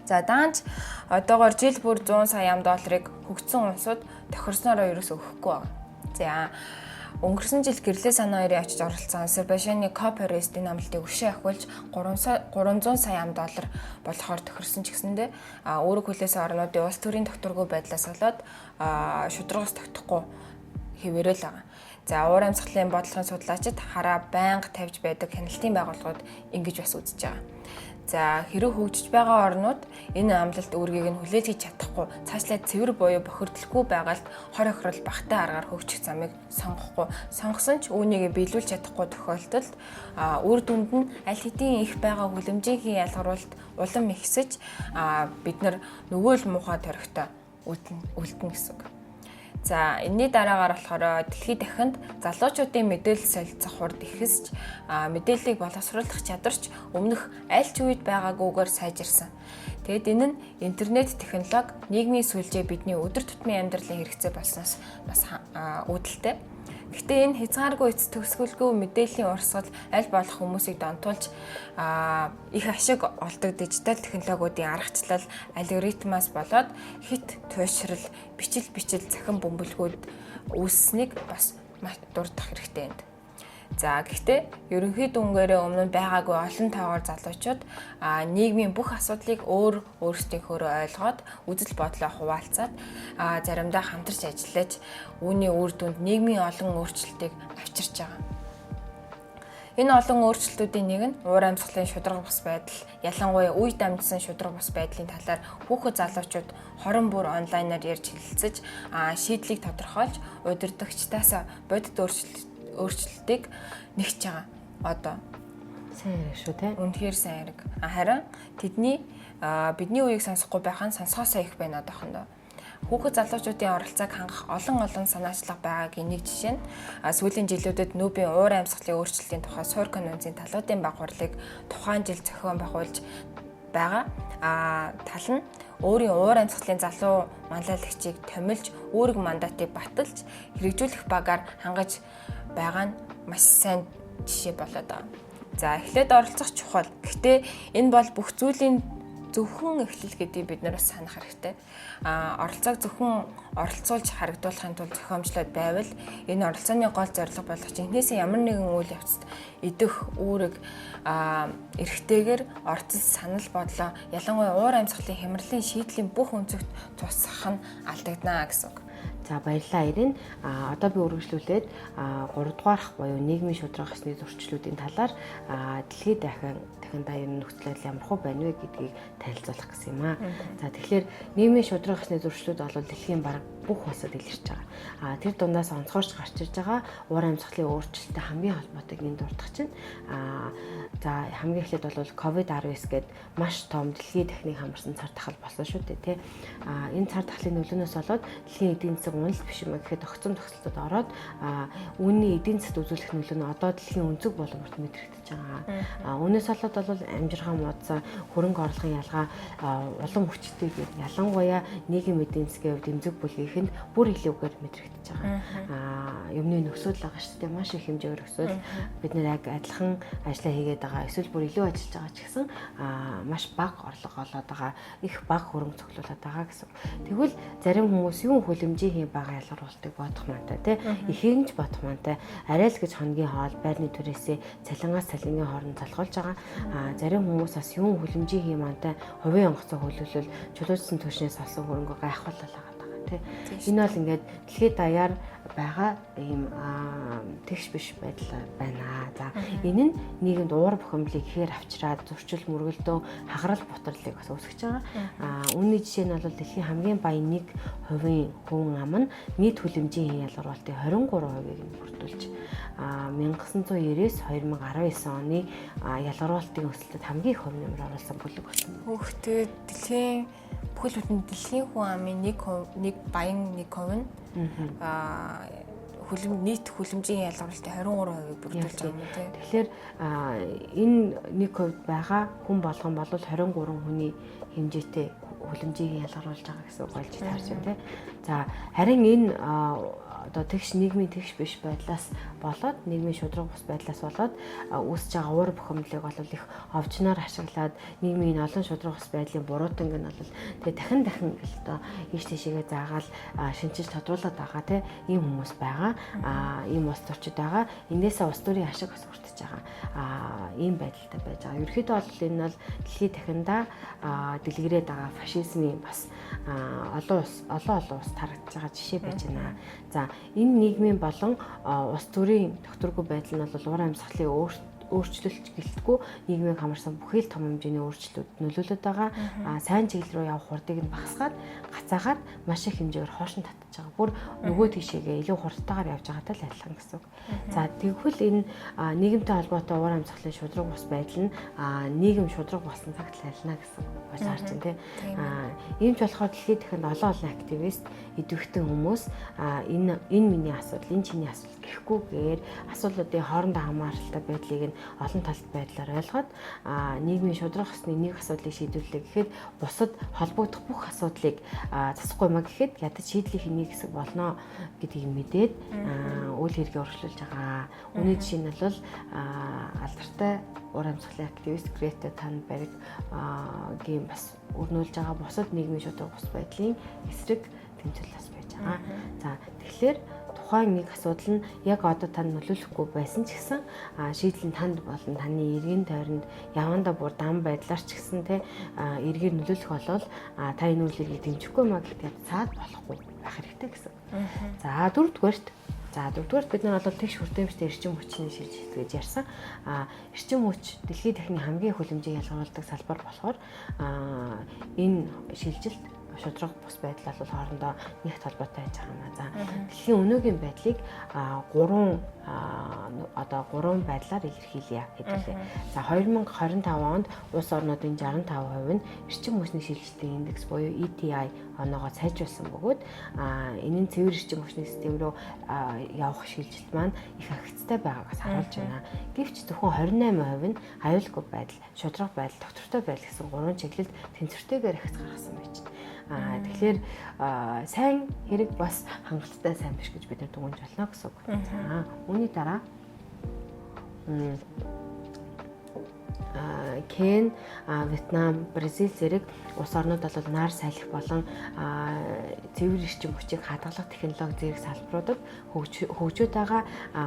За даанч одоогоор жил бүр 100 сая $100 хөгжсөн улсууд тохирснороо ерөөсөө өгөхгүй байна. За өнгөрсөн жил гэрлээ санаа хоёрын очиж оролцсон Азербайджаны Коп-20 эдийн амлалтыг өшөө ахиулж 300 сая $100 болохоор тохирсон ч гэсэндээ өөрөг хүлээсэн орнуудын улс төрийн тогтворгүй байдлаас болоод шударгаас тогтохгүй хэвээрэл байгаа. За уур амьсгалын бодлогын судлаачид хараа байнга тавьж байдаг хяналтын байгууллагууд ингэж бас үзэж байгаа. За хэрэв хөгжиж байгаа орнууд энэ амлалт үүргийг нь хүлээж хийж чадахгүй цаашлаад цэвэр буюу бохирдлогүй байгаад хор охирол багтаа аргаар хөгжих замыг сонгосон ч үүнийг биелүүлж чадахгүй тохиолдолд үр дүнд нь аль хэдийн их байгаа хүлэмжийн ялгаруулалт улам ихсэж бид нар нөгөө л муухай төрхтэй үлдэнэ гэсэн үг. За энэний дараагаар болохоор дэлхийд дахинд залуучуудын мэдээлэл солилцох хурд ихсэж мэдээллийг боловсруулах чадварч өмнөх аль ч үед байгаагүйгээр сайжирсан. Тэгэд энэ нь интернет технологи нийгмийн сүлжээ бидний өдөр тутмын амьдралын хэрэгцээ болсноос бас үүдэлтэй. Гэхдээ энэ хязгааргүй эц төгсгөлгүй мэдээллийн урсгал аль болох хүмүүсийг донтуулж их ашиг олдог дижитал технологиудын аргачлал алгоритмаас болоод хит туйшрал бичил захин бөмбөлгүүд үүссэнийг бас дурдах хэрэгтэй энд. За гэхдээ ерөнхий дүнгээрээ өмнө байгаагүй олон тоогоор залуучууд нийгмийн бүх асуудлыг өөрсдийнхөөрөө ойлгоод үзэл бодлоо хуваалцаад заримдаа хамтарч ажиллаж үүний үр дүнд нийгмийн олон өөрчлөлтийг авчирч байгаа. Энэ олон өөрчлөлтүүдийн нэг нь уур амьсгалын шударга бус байдал, ялангуяа үе дамжсан шударга бус байдлын талаар хүүхэд залуучууд хорон бүр онлайнаар ярьж хэлэлцэж шийдлийг тодорхойлж удирдагчдаас бодит өөрчлөлтийг нэгж байгаа. Одоо сайн яриг шүү те. Үнэхээр сайн яриг. Харин тэдний бидний үеийг сонсохгүй байх нь сонсгоосоо их байна одоохондоо. Хүүхэд залуучуудын оролцоог хангах олон санаачлага байгаагийн нэг жишээ нь сүүлийн жилүүдэд нүүбийн уур амьсгалын өөрчлөлтийн тухай суур конвенцийн талуудын багварлыг тухайн жил зохион байгуулж байгаа. Тал нь өөрийн уур амьсгалын залуу манлайлагчийг томилж үүрэг мандатыг баталж хэрэгжүүлэх багаар хангаж байгаа нь маш сайн жишээ болоод байгаа. За эхлээд оролцох чухал. Гэхдээ энэ бол бүх зүйлийн зөвхөн эхлэл гэдгийг бид нараас санах хэрэгтэй. Оролцоог зөвхөн оролцуулж харагдуулахын тулд зохиомжлоод байвал энэ оролцооны гол зорилго болох жинхнээсээ ямар нэгэн үйл явцад идэх үүрэг эрхтэйгээр орцол санал бодлоо ялангуяа уур амьсгалын хямралын шийдлийн бүх өнцөгт тусах нь алдагдана гэсэн үг. За баярлалаа Ирэн. Одоо би үргэлжлүүлээд 3 дугаарх буюу нийгмийн шударга ёсны зөрчлүүдийн талаар дэлхийд дахиндаа ер нь нөхцөл байдал ямар хөө байна вэ гэдгийг танилцуулах гэсэн юм аа. За тэгэхээр нийгмийн шударга ёсны зөрчлүүд бол дэлхийн бараг бүх улсад илэрч байгаа. Тэр дундаас онцгойч гарч ирж байгаа уур амьсгалын өөрчлөлттэй хамгийн холбоотойг энд дурдах чинь. За хамгийн эхлээд бол COVID-19 гээд маш том дэлхийн техник хамарсан цар тахал болсон шүү дээ, тий. Энэ цар тахлын нөлөөнөөс болоод дэлхийн эдийн засаг уналт биш юм гэхэд огцом төгсөлтөд ороод үүний эдийн засгт үзүүлэх нөлөө нь одоо дэлхийн өнцөг болгоомжт мэдрэгдэж байгаа. Үүнээс болоод бол амжиргаан муудсан хөрөнгө орлогын ялгаа улам хүчтэй гээд ялангуяа нийгэм эдийн засгийн хувьд эмзэг бүлгийнхэнд бүр илүүгээр мэдрэгдэж байгаа. Юмны нөхцөл байгаа шүү дээ, маш их хэмжээгээр өсвөл бид нэр адилхан ажиллаа хийгээд байгаа, эсвэл бүр илүү ажиллаж байгаа ч гэсэн маш бага орлого олоод байгаа, их бага хөрөнгө цуглуулад байгаа гэсэн. Тэгвэл зарим хүмүүс юу хүлэмжийн хий бага ялгаруултыг бодох мантай тий, ихэнх бодох мантай арай л гэж хоногийн хоол байрны түрээсээ цалингаас цалингийн хооронд залхуулж байгаа. Зарим хүмүүс бас юу хүлэмжийн хий мантай хувийн онгоцоо хөлөвлөл чулуужсан түвшнээс олсон хөрөнгө гайхуулаад байгаа. Энэ бол ингээд дэлхийд даяар байгаа ийм тэгш биш байдал байна. За энэ нь нийгэмд уур бухимдлыг ихээр авчраад зөрчил мөргөлдөө хаграл бутарлыг бас үүсгэж байгаа. Үүний жишээ нь бол дэлхийн хамгийн баян 1% хүн ам нь нийт хүлэмжийн ялгаруулалтын 23%-ийг нь бүрдүүлж 1990-с 2019 оны ялгаруулалтын өсөлтөд хамгийн их хувь нэмэр оруулсан бүлэг болсон. Хүүхдээ дэлхийн бүхэл бүтэн дэлхийн хүн амын 1% баян 1% нь нийт хүлэмжийн ялгаруулалтын 23%-ийг бүрдүүлж байгаа юм тийм. Тэгэхээр энэ 1% байгаа хүн болгон бол 23 хүний хэмжээтэй хүлэмжийг ялгаруулж байгаа гэсэн үг болж таарч байна тийм. За харин энэ одоо тэгш нийгмийн тэгш биш байдлаас болоод нийгмийн шударга бус байдлаас болоод үүсэж байгаа уур бухимдлыг бол их овжноор ашиглаад нийгмийн олон шударга бус байдлын буруутанг нь бол тэгээ дахин одоо ийш тийшээгээ заагаал шинжилж тодруулаад байгаа тийм ийм хүмүүс байгаа. Ийм улс төрчид байгаа. Энээсээ улс төрийн ашиг бас хүртэж байгаа. Ийм байдалтай байж байгаа. Ерөнхийдөө бол энэ бол дэлхийд дахиндаа дэлгэрээд байгаа фашизмын бас олон улс тарагдж байгаа жишээ байж байна. За энэ нийгмийн болон улс төрийн тогтворгүй байдал нь бол уур амьсгалын өөрчлөлт гэлтгүй нийгмийг хамарсан бүхий л том хэмжээний өөрчлөлтүүд нөлөөлөд байгаа. Сайн чиглэл рүү явах хурдыг нь багасгаад гацаагаад маш их хэмжээгээр хоошин татж байгаа. Бүр нөгөө тийшээгээ илүү хурдтайгаар явж байгаатай л адилхан гэсэн үг. За тэгвэл энэ нийгэмтэй холбоотой уур амьсгалын шударга бус байдал нь нийгэм шударга болсон цагт айлна гэсэн болж харж байна тийм. Иймч болохоор дэлхийд дахинд олон активист идэвхтэн хүмүүс энэ миний асуудал, энэ чиний асуудал гэхгүйгээр асуудлуудын хоорондоо хамааралтай байдлыг нь олон талт байдлаар ойлгоод нийгмийн шударга ёсны нэг асуудлыг шийдвэрлэе гэхэд бусад холбогдох бүх асуудлыг засахгүй маа гэхэд ядаж шийдлийнх нь нэг хэсэг болно гэдгийг мэдээд үйл хэргээ өргөжлүүлж байгаа. Үүний жишээ нь бол алдартай уур амьсгалын активист Грета Thunberg гейм бас өрнүүлж байгаа бусад нийгмийн шударга бус байдлын эсрэг тэмцэл бас байж байгаа. За тэгэхээр тухайн нэг асуудал нь яг одоо тань нөлөөлөхгүй байсан ч гэсэн шийдэл нь танд болон таны эргийн тойронд явандаа бүр дан байдлаар ч гэсэн те эргээр нөлөөлөх болвол та энэ үйл хэргийг дэмжихгүй маа гэхдээ цаад болохгүй байх хэрэгтэй гэсэн. За дөрөвдүгээрт бид нар бол тэгш хүртээмжтэй эрчим хүчний шилжилт гэж ярьсан. Эрчим хүч дэлхийн техникийн хамгийн их хүлэмжийг ялгаруулдаг салбар болохоор энэ шилжилт шударга бус байдал бол хоорондоо нэгт холбоотой байж байгаа юм. За дэлхийн өнөөгийн байдлыг гурван байдлаар илэрхийлье хэвлээ. За 2025 онд улс орнуудын 65% нь эрчим хүчний шилжилтийн индекс буюу ETI оноогоо сайжруулсан бөгөөд энэ нь цэвэр эрчим хүчний систем рүү явах шилжилт маань их агцтай байгаагаас харуулж байна. Гэвч зөвхөн 28% нь аюулгүй байдал, шударга байдал, доктортой байдал гэсэн гурван чиглэлд тэнцвэртэйгээр агц гаргасан байж байна. Тэгэхээр сайн хэрэг бас хангалттай сайн биш гэж бид нар дүгнэж болно гэсэн үг. Үүний дараа Кен, Вьетнам, Бразил зэрэг улс орнууд бол нар салхи болон цэвэр эрчим хүчийг хадгалах технологи зэрэг салбаруудад хөгжөөд байгаа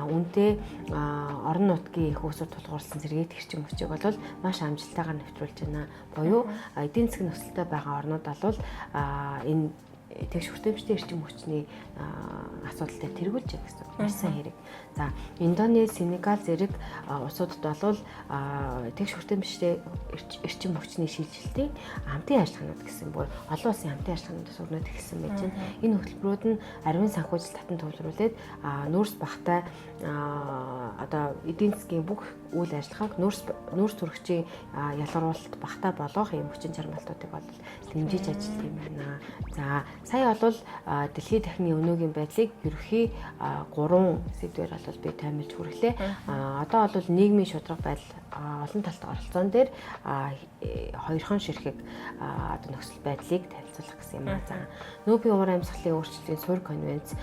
үнэтэй орон нутгийн их усыг тулгуурласан зэрэг эрчим хүчийг бол маш амжилттайгаар нэвтрүүлж байна. Буюу эдийн засгийн нөхцөлтэй байгаа орнууд бол энэ тэгш хүртээмжтэй эрчим хүчний асуудалтай тэргүүлж байгаа гэсэн маш сайн хэрэг. За Индонез, Сенегал зэрэг улсуудад бол тэгш хүртээмжтэй эрчим хүчний шилжилтийн хамтын ажиллагаанууд гэсэн бүр олон улсын хамтын ажиллагаануудаас өрнөд эхэлсэн байж байна. Энэ хөтөлбөрүүд нь ариун санхүүжилт татан төвлөрүүлээд нүүрс багтай одоо эдийн засгийн бүх үйл ажиллагааг нүүрс төрөгчийн ялгаруулалт багтай болгох юм хүчин чармаалтуудыг бол дэмжиж ажилладаг юм байна. За сая бол дэлхийн дахины өнөөгийн байдлыг ерөнхий 3 сэдвээр бол би таймилж хүрлээ. Одоо бол нийгмийн шударга байдал олон талт оролцоон дээр хоёрхон ширхэг одоо нөхцөл байдлыг танилцуулах гэсэн юм аа. За нүүбийн уур амьсгалын өөрчлөлтийн суурь конвенц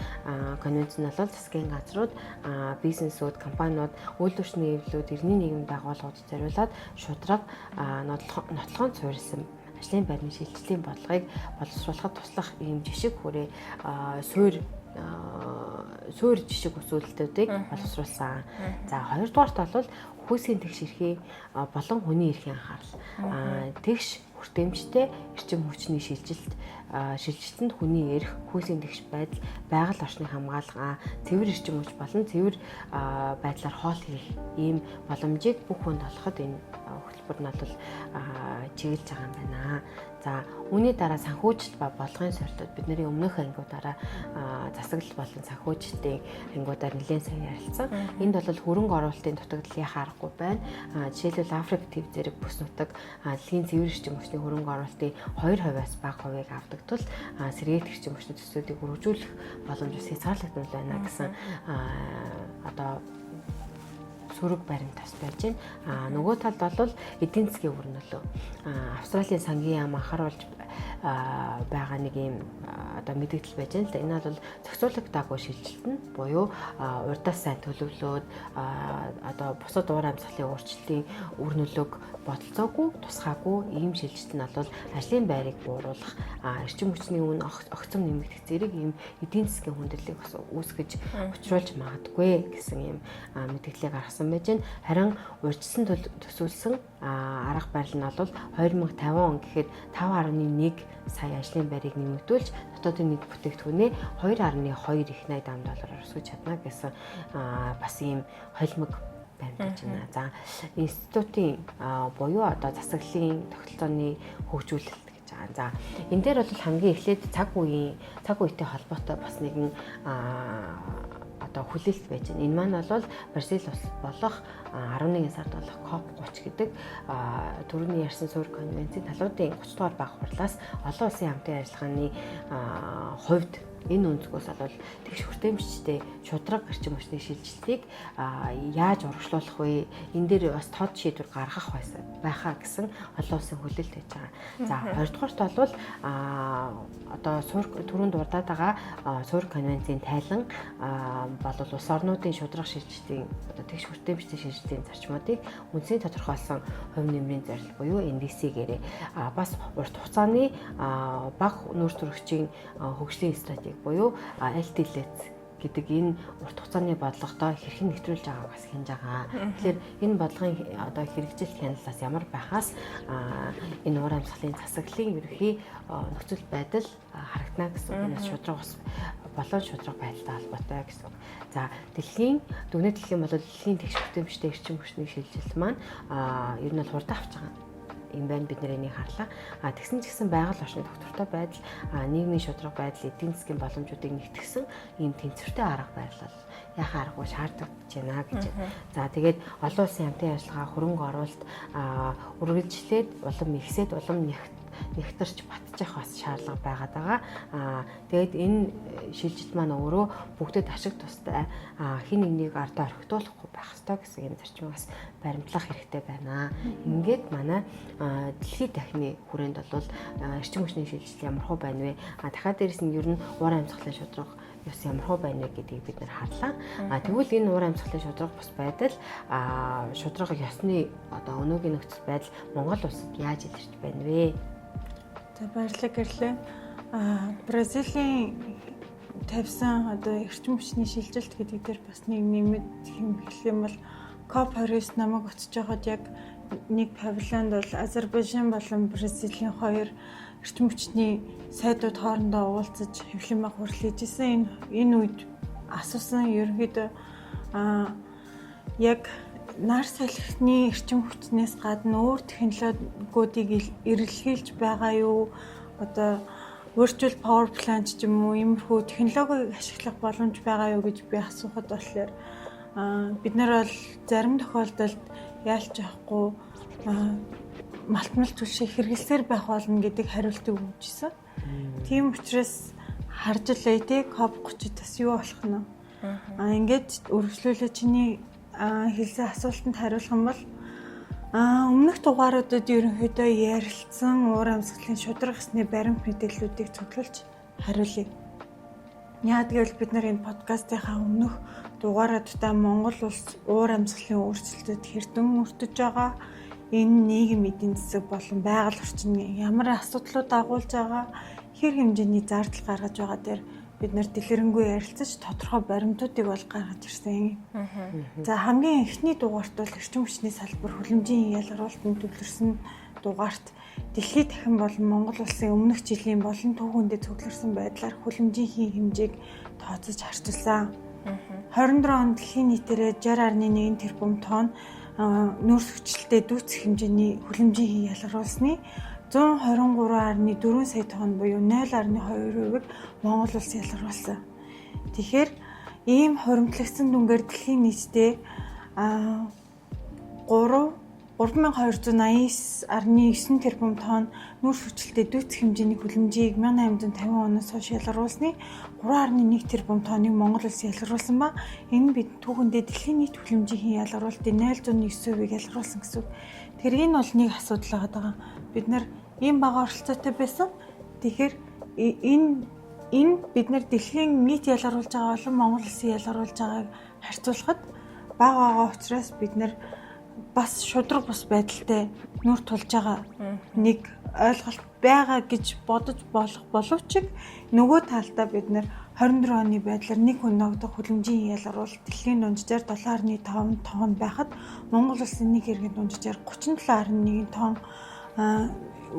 нь бол засгийн газрууд, бизнесүүд, компаниуд, үйлдвэрчний эвлүүд, эртний нийгмийн байгууллагууд зориулаад шударга нотлохонд суурилсан ажлын байрны шилжилтийн бодлогыг боловсруулахад туслах ийм жишг хүрээ суурь жишг өсөлтүүдийг боловсруулсан. За хоёрдугаарт бол хүйсийн тэгш эрхийн болон хүний эрхийн анхаарал. Тэгш хүртээмжтэй эрчим хүчний шилжилтэнд хүний эрх, хүйсийн тэгш байдал, байгаль орчныг хамгаалах, цэвэр эрчим хүч болон цэвэр байдлаар хоол хийх ийм боломжийг бүх хүнд олоход энэ хөтөлбөр нь бол чиглэж байгаа юм байна. За үүний дараа санхүүжилт ба бодлогын сорилтууд бидний өмнөх ангиудаараа засаглал болон санхүүжилтийн ангиудаар нэлээд сайн ярилцсан. Энд бол хөрөнгө оруулалтын дутагдлыг харахгүй байна. Жишээлбэл Африк төв зэрэг бүс нутаг дэлхийн цэвэр эрчим хүчний хөрөнгө оруулалтын 2%-аас бага хувийг авдаг тул сэргээгт эрчим хүчний төслүүдийг хөгжүүлэх боломж бас хязгаарлагдмал байна гэсэн одоо сөрөг баримт тас байж байна. Нөгөө талд бол эдийн засгийн өрнөлөө Австралийн сангийн яам анхааруулж байгаа нэг юм одоо мэдээлэл байж байна л да. Энэ бол зохицуулагдаагүй шилжилт нь буюу урдаас сайн төлөвлөөд одоо бусад уур амьсгалын өөрчлөлтийн үр нөлөөг бодолцоогүй, тусгаагүй ийм шилжилт нь бол ажлын байрыг бууруулах, эрчим хүчний үн огцом нэмэгдэх зэрэг ийм эдийн засгийн хүндрэлийг бас үүсгэж учруулж магадгүй гэсэн ийм мэдээллийг гаргасан байж байна. Харин урьдчилан төсөөлсөн арга барил нь бол 2050 он гэхэд 5.1 сая ажлын байрыг нэмэгдүүлж дотоодын нийт бүтээгдэхүүнээ 2.2 их $80 өсгөж чадна гэсэн бас ийм холимог баримтаж байна. За институтын буюу одоо засаглалын тогтолцооны хөгжүүлэлт гэж байгаа. За энэ дээр бол хамгийн эхлээд цаг үетэй холбоотой бас нэгэн одоо хүлээлт байж байна. Энэ маань бол Бразил улс болох 11 сард болох COP30 гэдэг түрүүний ярьсан суурь конвенцийн талуудын 30 дугаар баг хурлаас олон улсын хамтын ажиллагааны хувьд энэ өнцгөөс бол тэгш хүртээмжтэй шударга эрчим хүчний шилжилтийг яаж урагшлуулах вэ? Энэ дээр бас тод шийдвэр гаргах байхаа гэсэн олон улсын хүлээлт байж байгаа. За хоёрдугаарт бол одоо түрүүнд дурдаад байгаа суурь конвенцийн тайлан бол улс орнуудын шударга шилжилтийн одоо тэгш хүртээмжтэй шилжилтийн зарчмуудыг үндсийн тодорхойлсон хувь нэмрийн зорилт буюу NDC-гээрээ бас урт хугацааны бага нүүрс төрөгчийн хөгжлийн стратеги буюу LTLS гэдэг энэ урт хугацааны бодлоготой хэрхэн нэвтрүүлж байгааг бас хянаж байгаа. Тэгэхээр энэ бодлогын одоо хэрэгжилт хяналтаас ямар байхаас энэ уур амьсгалын засаглалын ерөнхий нөхцөл байдал харагдана гэсэн энэ шударга ус болон шударга байдалтай холбоотой гэсэн. За дэлхийн дүгнэлт дэлхийн бол дэлхийн тэгш хүртээмжтэй эрчим хүчний шилжилт маань ер нь бол хурдан авч байгаа юм байна, бид нэр энийг харлаа. Тэгсэн ч гэсэн байгаль орчны доктортой байдал, нийгмийн шударга байдал, эдийн засгийн боломжуудыг нэгтгэсэн ийм тэнцвэртэй арга барил яхаа аргагүй шаардлагатай байна гэж. За тэгээд олон улсын хамтын ажиллагаа, хөрөнгө оруулалт үргэлжлээд улам ихсээд улам нэгтэрч батчих бас шаардлага байгаад байгаа. Тэгээд энэ шилжилт маань өөрөө бүгдэд ашиг тустай хин нэгнийг ардаа орхитуулахгүй байх ёстой гэсэн юм зарчмыг бас баримтлах хэрэгтэй байна. Ингээд манай дэлхийн дахины хүрээнд бол эрчим хүчний шилжилт ямар хөө байна вэ? Дахиад дээрэс нь ер нь уур амьсгалын шударга ёс ямар хөө байна вэ гэдгийг бид нэр харлаа. Тэгвэл энэ уур амьсгалын шударга бус байдал шударга ёсны одоо өнөөгийн нөхцөл байдал Монгол улсад яаж илэрч байна вэ? За баярлалаа гэрлээ. Бразилийн тавьсан одоо эрчим хүчний шилжилт гэдэг дээр бас нэг нэмэт хэлэх юм бол COP29 намайг очиж байгаад яг нэг павильонд бол Азербайджан болон Бразилийн хоёр эрчим хүчний сайдууд хоорондоо уулзаж хэвлэн баг хурлажсэн. Энэ үед асуусан ерөнхийдөө яг нар салхины эрчим хүчнээс гадна өөр технологиудыг эрэлхийлж байгаа юу? Одоо virtual power plant ч юм уу иймэрхүү технологиг ашиглах боломж байгаа юу гэж би асуухад болохоор бид нар бол зарим тохиолдолд яалч явахгүй малтмал түлшээ хэрэгэлсээр байх болно гэдэг хариултыг өгчээсэн. Тийм учраас харж лээ те COP30 бас юу болох нь. Ингээд үргэлжлүүлээ чиний хэлсэн асуултанд хариулах юм бол өмнөх дугааруудад ерөнхийдөө ярилцсан уур амьсгалын шударга ёсны баримт мэдээллүүдийг цуглуулж хариулъя. Яагаад гэвэл бид нар энэ подкастынхаа өмнөх дугаараадаа Монгол улс уур амьсгалын өөрчлөлтөд хэрдэн өртөж байгаа, энэ нийгэм эдийн засаг болон байгаль орчин ямар асуудлууд агуулж байгаа, хэр хэмжээний зардал гаргаж байгаа дээр бид нар дэлгэрэнгүй ярилцаж тодорхой баримтуудыг бол гаргаж ирсэн. За хамгийн эхний дугаарт бол эрчим хүчний салбар хүлэмжийн ялгаруулалтанд төвлөрсөн дугаарт дэлхийд дахин болон Монгол улсын өмнөх жилийн болон түүхэндээ цугларсан байдлаар хүлэмжийн хэмжээг тооцож харьцуулсан. 24 онд дэлхийн нийтээрээ 60.1 тэрбум тонн нүүрс хүчилтэй дүүцэх хэмжээний хүлэмжийн ялгаруулсны 123.4 сая тонн буюу 0.2%-ыг Монгол улс ялгаруулсан. Тэгэхээр ийм хуримтлагдсан дүнгээр дэлхийн нийтдээ 3289.9 тэрбум тонн нүүрс хүчилтэй дүүцэх хэмжээний хүлэмжийг 1850 оноос хойш ялгаруулсны 3.1 тэрбум тонныг Монгол улс ялгаруулсан ба энэ бид түүхэндээ дэлхийн нийт хүлэмжийн ялгаруулалтын 0.9%-ийг ялгаруулсан гэсэн. Тэгэхээр энэ бол нэг асуудал байгаа. Бид нар ийм бага оролцоотой байсан. Тэгэхээр энэ бид нар дэлхийн нийт ялгаруулж байгаа болон Монгол улсын ялгаруулж байгааг харьцуулахад бага байгаа учраас бид нар бас шудраг бус байдалтай нүр тулж байгаа нэг ойлголт байгаа гэж бодож болох боловч нөгөө талдаа бид нар 24 оны байдлаар нэг хүн ногдох хүлэмжийн ялгаруулалт дэлхийн дунджаар 7.5 тонн байхад Монгол улсын нэг иргэн дунджаар 37.1 тонн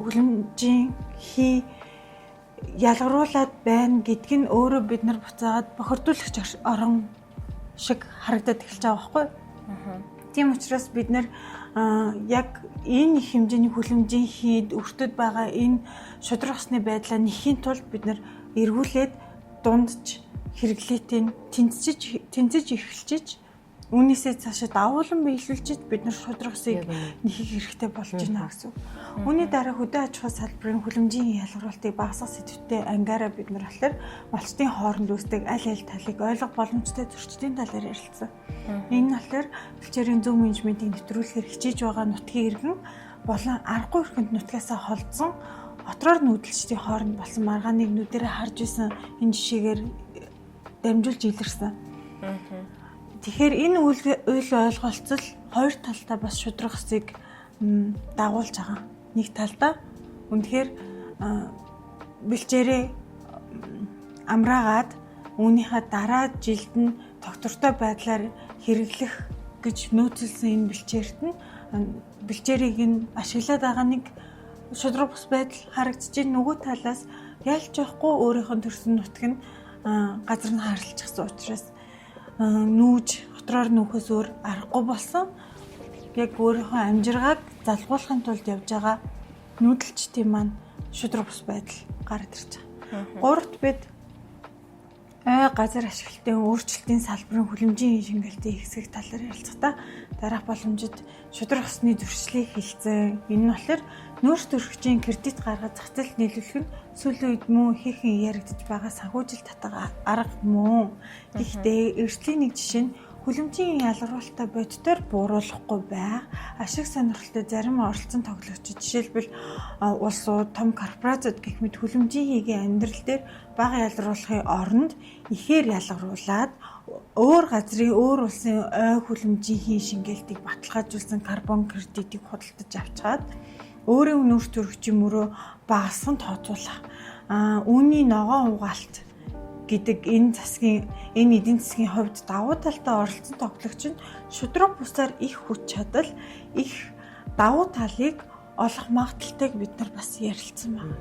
хүлэмжийн хий ялгаруулад байна гэдг нь өөрөө бид нар буцаагаад бохирдуулагч орон шиг харагдаад эхэлж байгаа байхгүй. Тийм учраас бид нар яг энэ хэмжээний хүлэмжийн хийд өртөд байгаа энэ шударга ёсны байдлаа нэхийн тулд бид нар эргүүлээд дундж хэрэглээтэй тэнцэж эхэлж үүнээсээ цаашаа давуулан биелүүлж бид нар шударга ёсыг нэхийг хэрэгтэй болж байна гэсэн. Үүний дараа хөдөө аж ахуй салбарын хүлэмжийн ялгаруулалтыг багасгах сэдвтэй ангаараа бид нар болохоор малчдын хооронд үүсдэг аль талыг ойлгох боломжтой зөрчлийн талаар ярилцсан. Энэ нь болохоор бэлчээрийн зөв менежментийг нэвтрүүлэхээр хичээж байгаа нутгийн иргэн болон аргагүй өрхөнд нутгаасаа холдсон отроор нүүдэлчдийн хооронд болсон маргааныг нүдэрээ харж исэн энэ жишээгээр дамжуулж илэрсэн. Тэгэхээр энэ үйл ойлголцол хоёр талдаа бас шударга ёсыг дагуулж байгаа. Нэг талдаа үнэхээр бэлчээрээ амраагаад үүнийхээ дараа жилд нь доктортой байдлаар хэрэглэх гэж нөөцлсөн энэ бэлчээрт нь бэлчээрийг нь ашиглаад байгаа нэг шударга бус байдал харагдаж байна. Нөгөө талаас ялж явахгүй өөрийнх нь төрсөн нутаг нь газар нь харилцчихсан учраас нүүж дотроор нүүхээс өөр аргагүй болсон. Яг өөрийнхөө амжиргааг залгуулахын тулд явж байгаа нүүдэлчдийн маань шударга бус байдал гараад ирж байгаа. Гуравт бид газар ашиглалтын өөрчлөлтийн салбарын хүлэмжийн шингэлтийн хэсэг талаар ярилцахдаа дараах боломжид шударга ёсны зөрчлийг хэлсэн. Энэ нь болохоор нөөц төрөгчийн кредит гаргаж зах зээлд нийлүүлэх нь сүүлийн үед мөн хийхэн яригдж байгаа санхүүжилт татга арга мөн. Гэхдээ эрсдлийн нэг жишээ нь хүлэмжийн ялгаруулалтаа бодитоор бууруулахгүй байх, ашиг сонирхолтой зарим оролцсон тоглогчид жишээлбэл улсууд, том корпорацууд гэх мэт хүлэмжийн хийгийн амьдрал дээр бага ялгаруулахын оронд ихээр ялгаруулад өөр газрын өөр улсын ой хүлэмжийн хийн шингээлтийг баталгаажуулсан карбон кредитийг худалдаж авчгаад өөрийн нүүр төрөгчийн мөрөө багасган тооцоолах. Үүний ногоон угаалт гэдэг энэ эдийн засгийн хувьд давуу талтай оролцсон тоглогч нь шудраг бусаар их хүч чадал, их давуу талыг олох магадaltaйг бид нар бас ярилцсан байна.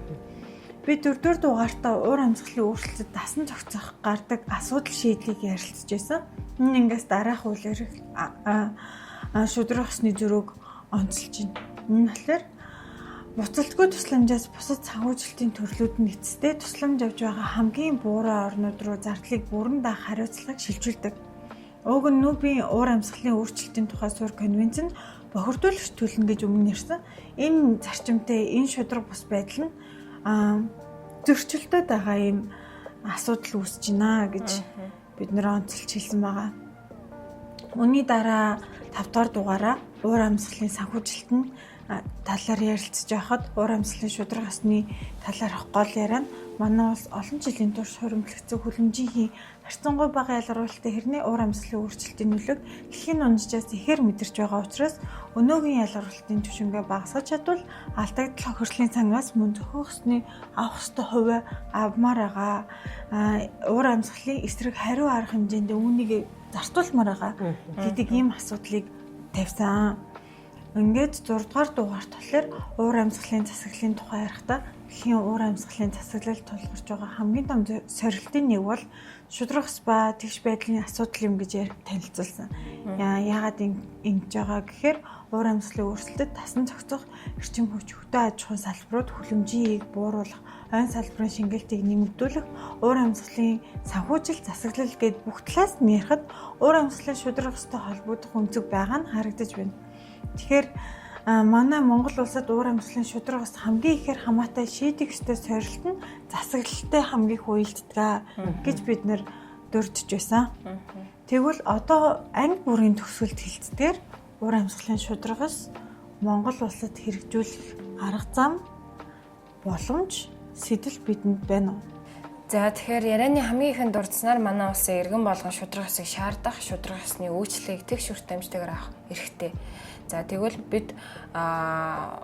Би 4-р дугаартаа уур амьсгалын өөрчлөлтөд дасан зохицох гардаг асуудал шийдлийг ярилцж байсан. Энэ ингээс дараах үйл хэрэг шудраг усны зөрөөг онцолж байна. Энэ болохоор буцалтгүй тусламжаас бусад санхүүжилтийн төрлүүд нь эцэстээ тусламж авч байгаа хамгийн буурай орнууд руу зардлыг бүрэн даах хариуцлагыг шилжүүлдэг. Уг нь Нобелийн уур амьсгалын өөрчлөлтийн тухай суурь конвенц нь бохирдуулагч төлнө гэж өмнө ярьсан. Энэ зарчимтай энэ шудраг бус байдал нь зөрчилдөд байгаа юм асуудал үүсэж байна гэж бид нэр онцолж хэлсэн байгаа. Үүний дараа 5-р дугаараа уур амьсгалын санхүүжилт нь талаар ярилцж байхад уур амьсгалын шудраг усны талаарх гол яриа нь манай улс олон жилийн турш хуримтлагдсан хүлэмжийн харьцангуй бага ялгаруулалтын хэрнээ уур амьсгалын өөрчлөлтийн нөлөөг дэлхийн унжаас ихээр мэдэрч байгаа учраас өнөөгийн ялгаруулалтын түвшингээ багасгаж чадвал алдагдал хохирлын цангаас мөн зохиох ёсны авах ёстой хувиа авмаар байгаа. Уур амьсгалын эсрэг хариу арга хэмжээнд үүнийг зартуулмаар байгаа гэдэг ийм асуудлыг тавьсан. Ингээд 6-р дугаарт болохоор уур амьсгалын засаглалын тухай ярихдаа дэлхийн уур амьсгалын засаглалд тулгарч байгаа хамгийн том сорилтын нэг бол шудраг ус ба тэгш байдлын асуудал юм гэж танилцуулсан. Яагаад ингэж байгаа гэхээр уур амьсгалын өөрчлөлтөд дасан зохицох эрчим хүч хөдөө аж ахуйн салбарууд хүлэмжийг бууруулах, ойн салбарын шингээлтийг нэмэгдүүлэх, уур амьсгалын санхүүжилт засаглал гэд бүх талаас нь ярихад уур амьсгалын шудраг устай холбогдох өнцөг байгаа нь харагдаж байна. Тэгэхээр манай Монгол улсад уур амьсгалын шудраг ус хамгийн ихээр хамаатай шийдэх ёстой сорилт нь засаглалтай хамгийн их уялддаг гэж бид нэр дурдж байсан. Тэгвэл одоо анги бүрийн төгсгөлд хилцдгээр уур амьсгалын шудраг ус Монгол улсад хэрэгжүүлэх арга зам, боломж, сэтэл бидэнд байна уу? За тэгэхээр ярианы хамгийн ихэнд дурдсанаар манай улсын иргэн болгон шудраг усыг шаардах, шудраг усны үйлчлэгийг тэгш хүртээмжтэйгээр авах эрхтэй. За тэгвэл бид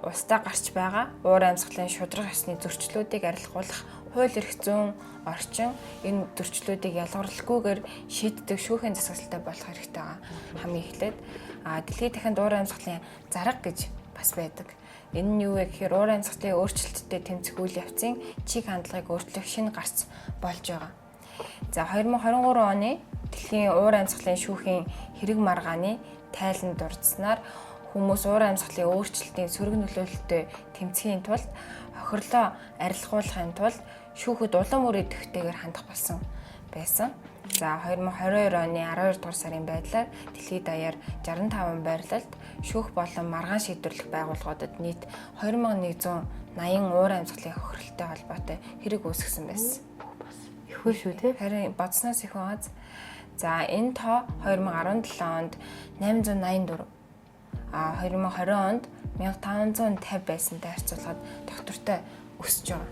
устдаа гарч байгаа уур амьсгалын шудраг усны зөрчлүүдийг арилгуулах хууль эрх зүйн орчин энэ зөрчлүүдийг ялгарлахгүйгээр шийддэг шүүхийн засаглалтай болох хэрэгтэй байгаа. Хамгийн эхлээд дэлхийн дахинд уур амьсгалын зарга гэж бас байдаг. Энэ нь юу вэ гэхээр уур амьсгалын өөрчлөлттэй тэмцэх үйл явцын чиг хандлагыг өөрчлөх шинэ гарц болж байгаа. За 2023 оны дэлхийн уур амьсгалын шүүхийн хэрэг маргааны тайланд дурдсанаар хүмүүс уур амьсгалын өөрчлөлтийн сөрөг нөлөөлөлтөд тэмцэхийн тулд хохирлоо арилгуулахын тулд шүүхэд улам үр идэвхтэйгээр хандах болсон байсан. За 2022 оны 12 дугаар сарын байдлаар дэлхийд даяар 65 байрлалд шүүх болон маргаан шийдвэрлэх байгууллагуудад нийт 2180 уур амьсгалын хохирлолтой холбоотой хэрэг үүсгэсэн байсан. Их үү шүү те? Харин бодсноос их байгаа. За энэ тоо 2017 онд 884, 2020 онд 1550 байсантай харьцуулахад доктортой өсөж байгаа.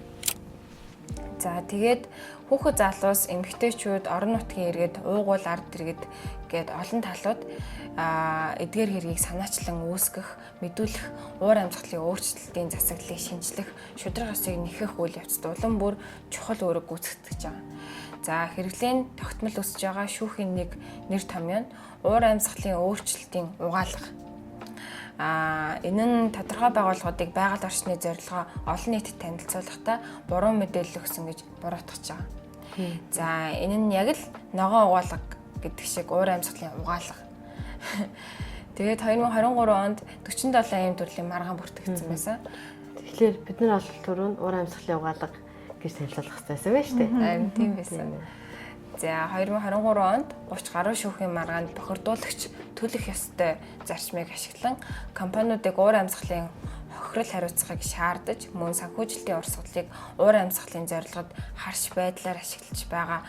За тэгээд хүүхэд залуус, эмэгтэйчүүд, орон нутгийн иргэд, уугуул ард иргэд гээд олон талууд эдгээр хэргийг санаачлан үүсгэх, мэдүүлэх, уур амьсгалын өөрчлөлтийн засаглалыг шинжлэх, шудраг усыг нэхэх үйл явцад улам бүр чухал үүрэг гүйцэтгэж байгаа. За хэрэглээний тогтмол өсөж байгаа шүүхийн нэг нэр томьёо нь уур амьсгалын өөрчлөлтийн угаалга. Энэ нь тодорхой байгууллагуудыг байгаль орчны зорилгоо олон нийтэд танилцуулахдаа буруу мэдээлэл өгсөн гэж буруутгаж байгаа. За энэ нь яг л ногоон угаалга гэдэг шиг уур амьсгалын угаалга. Тэгээд 2023 онд 47 ийм төрлийн маргаан бүртгэгдсэн байсан. Тэгэхээр бид нар олол түрүүнд уур амьсгалын угаалга гэж танилцуулах хэрэгтэй байсан шүү дээ. Харин тийм байсан. За 2023 онд 30 гаруй шүүхийн маргаанд бохирдуулагч төлөх ёстой зарчмыг ашиглан компаниудыг уур амьсгалын хохирол хариуцахыг шаардаж мөн санхүүжилтийн урсгалыг уур амьсгалын зорилгод харш байдлаар ашиглаж байгаа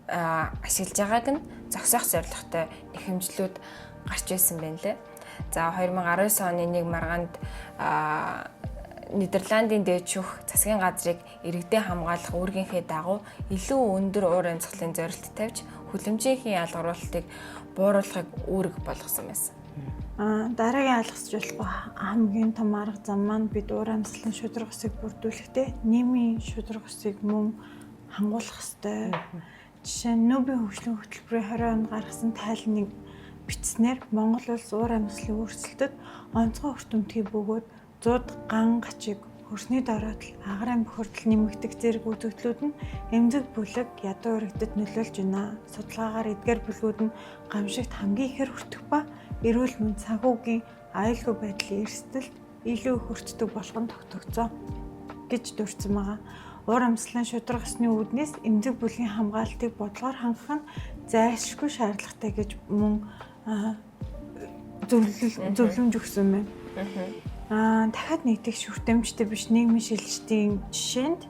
ашиглаж байгааг нь зогсоох зорилготой их хэмжлүүд гарч ирсэн байна лээ. За 2019 оны 1 маргаанд Нидерландын дээдшүүх засгийн газрыг иргэдээ хамгаалах үүргийнхээ дагуу илүү өндөр уур амьсгалын зорилт тавьж хүлэмжийнхээ ялгаруулалтыг бууруулахыг үүрэг болгосон байсан. Дараагийн алгасжуулахгүй хамгийн том арга зам маань бид уур амьсгалын шударга усыг бүрдүүлэхдээ нийгмийн шударга усыг мөн хангуулах ёстой. Жишээ нь Нобелийн хөгжлийн хөтөлбөрийн 20 онд гаргасан тайлныг бичснээр Монгол улс уур амьсгалын өөрчлөлтөд онцгой үр дүнтэй бөгөөд 100 ган гачиг хөрсний дороотлол агарын бохирдол нэмэгдэх зэрэг үзэгдлүүд нь эмзэг бүлэг ядуу иргэдэд нөлөөлж байна. Судалгаагаар эдгээр бүлгүүд нь гамшигт хамгийн ихэр хүртэх ба эрүүл мэнд санхүүгийн аюулгүй байдлын эрсдэлд илүү их өртдөг болгон тогтогдсон гэж дурдсан байгаа. Уур амьсгалын шударга усны үүднээс эмзэг бүлгийн хамгаалалтыг бодлогоор хангах нь зайлшгүй шаардлагатай гэж мөн зөвлөмж өгсөн байна. Дахиад нэгдэх шүртэмжтэй биш нийгмийн шилжилтийн жишээнд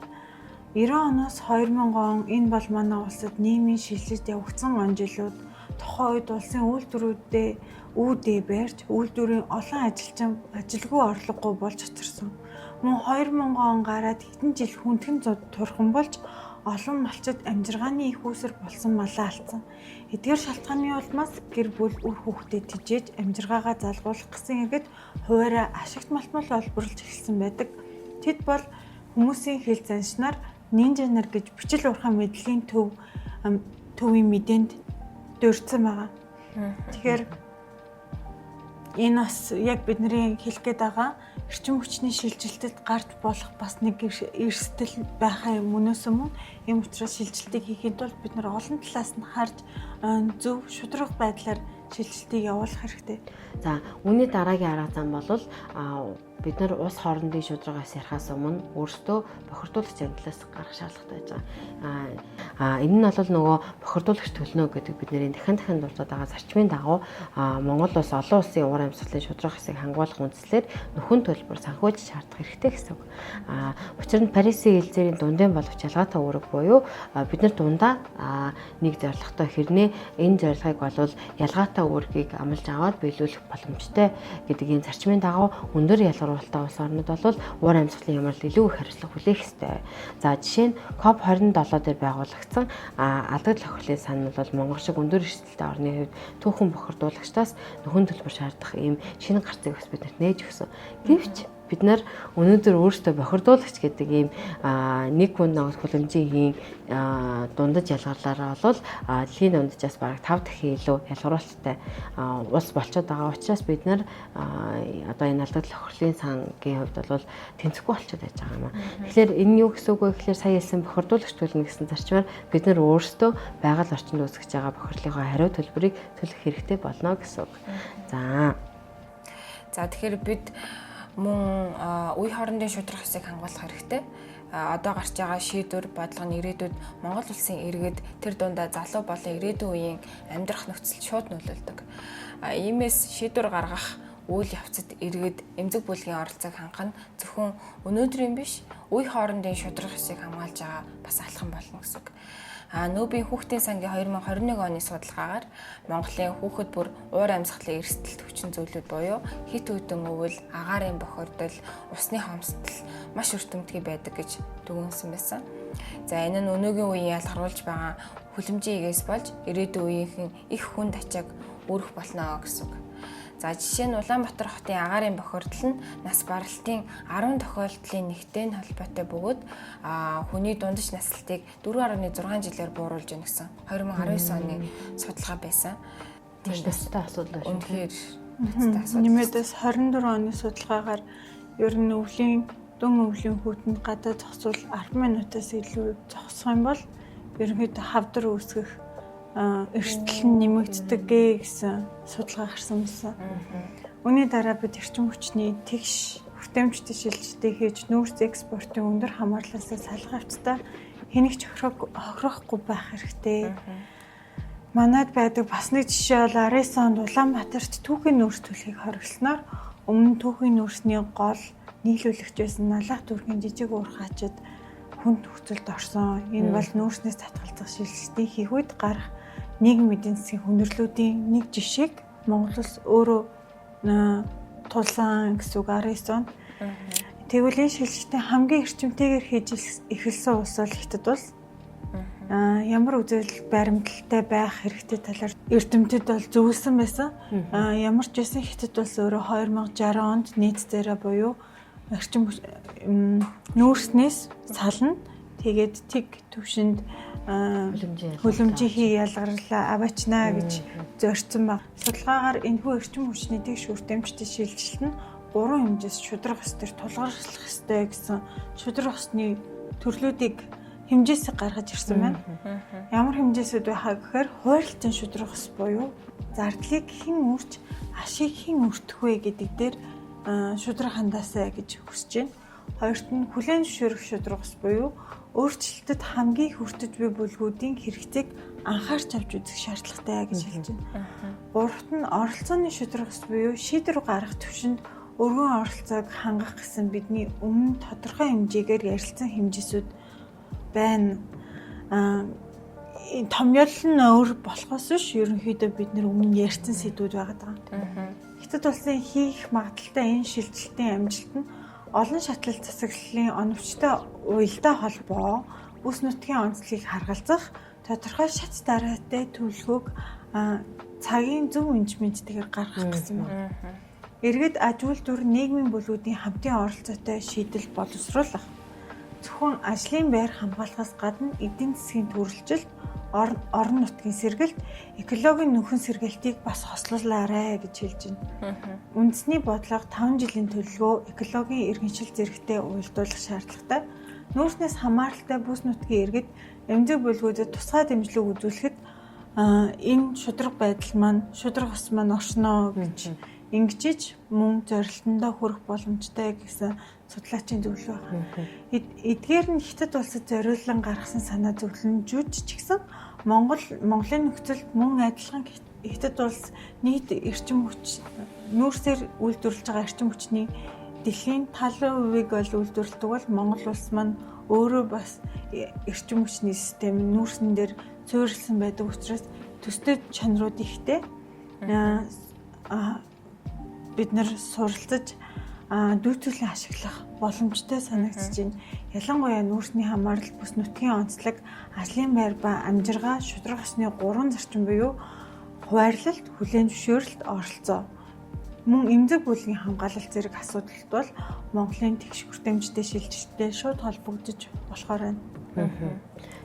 90 оноос 2000 он энэ бол манай улсад нийгмийн шилжилт явагдсан он жилүүд тухайн үед улсын үйлдвэрүүдээ үүдээ барьж үйлдвэрийн олон ажилчин ажилгүй орлогогүй болж очирсон. Мөн 2000 он гараад хэдэн жил хүндхэн турхан болж олон малчид амжиргааны их үүсэр болсон малаа алдсан. Эдгээр шалтгааны улмаас гэр бүл үр хүүхдэд тижээж амжиргаагаа залгуулах гэсэн иргэд хуваараа ашигт малтмал олборлж эхэлсэн байдаг. Тэд бол хүмүүсийн хэл заншнаар нинжа нар гэж бичил урхаа мэдлэгийн төвийн мэдээнд дурдсан байгаа. Тэгэхээр энэ бас яг бидний хэлэх гээд байгаа эрчим хүчний шилжилтэд гарч болох бас нэг эрсдэл байхаа мөнөөс өмнө ийм учраас шилжилтийг хийхэд бол бид нар олон талаас нь харж зөв шударга байдлаар шилжилтийг явуулах хэрэгтэй. За үүний дараагийн арга зам бол бид нар улс хоорондын шударгаас ярихаас өмнө өөрсдөө бохирдуулагч амьдралаас гарах шаардлагатай байж байгаа. Энэ нь бол нөгөө бохирдуулагч төлнө гэдэг бидний дахин дурдаад байгаа зарчмын дагуу Монгол улс олон улсын уур амьсгалын шударгасыг хангуулах үндслээр нөхөн төлбөр санхүүж шаардах хэрэгтэй гэсэн үг. Учир нь Парисын хэлзээрийн дундын боловч ялгаатай үүрэг буюу бид нар дундаа нэг зорилготой хэрнээ энэ зорилгыг болвол ялгаатай үүргийг амлаж аваад биелүүлэх боломжтой гэдэг энэ зарчмын дагуу өндөр ялгаруулалтаа улс орнууд бол уур амьсгалын ямарл илүү их хариуцлага хүлээх ёстой. За жишээ нь COP27 дээр байгуулагдсан алдагдал охирлын сан нь бол Монгол шиг өндөр эрсдэлтэй орны хувьд түүхэн бохирдуулагчдаас нөхөн төлбөр шаардах ийм шинэ гарцыг бас биднэрт нээж өгсөн. Гэвч бид нар өнөөдөр өөрсдөө бохирдуулагч гэдэг ийм нэг хүн ногоос хүлэмжийн дундаж ялгарлаараа бол дэлхийн дунджаас бараг 5 дахин илүү ялгаруулалттай улс болчиход байгаа учраас бид нар одоо энэ алдагдал охирлын сангийн хувьд бол тэнцэхгүй болчиход байж байгаа юм аа. Тэгэхээр энэ юу гэсэн үг вэ гэхээр сая хэлсэн бохирдуулагч төлнө гэсэн зарчмаар бид нар өөрсдөө байгаль орчинд үүсгэж байгаа бохирлынхаа хариу төлбөрийг төлөх хэрэгтэй болно гэсэн үг. За тэгэхээр бид мөн үе хоорондын шударга усыг хангуулах хэрэгтэй. Одоо гарч байгаа шийдвэр бодлого нь ирээдүйд Монгол улсын иргэд тэр дундаа залуу болон ирээдүйн үеийн амьдрах нөхцөлд шууд нөлөөлдөг. Иймээс шийдвэр гаргах үйл явцад иргэд эмзэг бүлгийн оролцоог хангах нь зөвхөн өнөөдрийн биш, үе хоорондын шударга усыг хамгаалж байгаа бас алхам болно гэсэн үг. Нобелийн хүүхдийн сангийн 2021 оны судалгаагаар Монголын хүүхэд бүр уур амьсгалын эрсдэлт хүчин зүйлүүд буюу хит үүдэн өвөл, агаарын бохирдол, усны хомсдол маш өртөмтгий байдаг гэж дүгнсэн байсан. За энэ нь өнөөгийн үеийн ялгаруулж байгаа хүлэмжийн игээс болж ирээдүйн үеийнхэн их хүнд ачааг үүрэх болно гэсэн үг. За жишээ нь Улаанбаатар хотын агаарын бохирдол нь нас баралтын 10 тохиолдлын нэгтэй холбоотой бөгөөд хүний дундаж наслалтыг 4.6 жилээр бууруулж байна гэсэн 2019 оны судалгаа байсан. Тийм дэстэй асуудал байна. Үнэхээр дэстэй асуудал. Нэмээдээс 24 оны судалгаагаар ер нь дүн өвлийн хүүтэнд гадаа зогсвол 10 минутаас илүү зогсох юм бол ерөнхийдөө хавдар үүсгэх эрсдэл нь нэмэгддэг гэсэн судалгаа гарсан байсан. Үүний дараа бид эрчим хүчний тэгш хүртээмжтэй шилжилтийг хийж нүүрс экспортын өндөр хамаарлалаас салах хавцтай хэнийгч хохирохгүй байх хэрэгтэй. Манайд байдаг бас нэг жишээ бол 19 онд Улаанбаатарт түүхийн нүүрс төлөхийг хориглосноор өмнө түүхийн нүүрсний гол нийлүүлэгч байсан налах дүүргийн жижиг уурхаачид хүнд нөхцөлд орсон. Энэ бол нүүрснээс татгалзах шилжилтийн хийх үед гарах нийгмийн эдийн засгийн хүндрэлүүдийн нэг жишээг Монгол улс өөрөө тулсан гэсэн үг 19 онд. Тэгвэл энэ шилжилтийн хамгийн эрчимтэйгээр хийж эхэлсэн улс бол Хятад улс. Ямар үзэл баримталтай байх хэрэгтэй талаар эрдэмтэд бол зөвлөсөн байсан. Ямар ч байсан Хятад улс өөрөө 2060 онд нийт зээрээ буюу эрчим нүүрснээс сална. Тэгээд тэг төвшөнд хөлөмжийн ялгарлаа аваачна гэж зорьсон баг. Судалгаагаар энэхүү эрчим хүчний тэг шүртэмжтэй шилжилт нь 3 хэмжээс шудраг ёс төр тулгарчлах ёстой гэсэн шудраг ёсны төрлүүдийг хэмжээсээ гаргаж ирсэн байна. Ямар хэмжээсүүд байхаа гэхээр хуурлтын шудраг ёс буюу зардлыг хэн үрж, ашиг хэн өртөх вэ гэдэг дээр шудраг хандаасаа гэж хүсэж байна. Хоёрт нь хүлээн зөвшөөрөх шудраг ёс буюу өөрчлөлтөд хамгийн хүртэж буй бүлгүүдийн хэрэгцээг анхаарч авч үзэх шаардлагатай гэж хэлж байна. Гуравт нь оролцооны шудраг ёс буюу шийдвэр гаргах төвшөнд өргөн оролцоог хангах гэсэн бидний өмнө тодорхой хэмжээгээр ярилцсан хэмжээсүүд байна. Томьёол нь өөр болохоос биш ерөнхийдөө бид нэр өмнө ярьсан сэдвүүд байгаа даа. Хятад улсын хийх магадaltaй энэ шилжилтийн амжилт нь олон шатлал засаглалын оновчтой уялдаа холбоо бүс нутгийн онцлогийг харгалзах тодорхой шат дараатай төлөвлөгөөг цагийн зөв менежменттэйгээр гаргах гэсэн байна. Иргэд аж үйлдвэр нийгмийн бүлгүүдийн хамтын оролцоотой шийдэл боловсруулах. Зөвхөн ажлын байр хамгаалахаас гадна эдийн засгийн төрөлжилт, орон нутгийн сэргэлт, экологийн нөхөн сэргэлтийг бас хослуулаарай гэж хэлж байна. Үндэсний бодлого 5 жилийн төлөвлөгөө экологийн иргэншил зэрэгтэй уялдуулах шаардлагатай. Нүүрснээс хамааралтай бүс нутгийн иргэд эмзэг бүлгүүдэд тусгай дэмжлэг үзүүлэхэд энэ шудраг байдал маань, шудраг ус маань оршноо гэж ингэж мөн зорилтондоо хүрэх боломжтой гэсэн судлаачийн зөвлөгөө байна. Эдгээр нь Хятад улсад зориулан гаргасан санаа зөвлөмжүүд ч гэсэн Монголын нөхцөлд мөн адилхан Хятад улс нийт эрчим хүч нүүрсээр үйлдвэрлэж байгаа эрчим хүчний дэлхийн 70%-ийг бол үйлдвэрлэдэг бол Монгол улс маань өөрөө бас эрчим хүчний систем нүүрсэн дээр суурилсан байдаг учраас төстэй чанарууд ихтэй. Бид нэр суралцаж дүүцүүлэн ашиглах боломжтой санагдаж байна. Ялангуяа нүүрсний хамаарал, бүс нутгийн онцлог, ажлын байр ба амжиргаа, шудраг ёсны 3 зарчим буюу хуваарлалт, хүлээн зөвшөөрөлт, оролцоо. Мөн эмзэг бүлгийн хамгаалалт зэрэг асуудалд бол Монголын тэгш хүртээмжтэй шилжилттэй шууд холбогдож болохоор байна.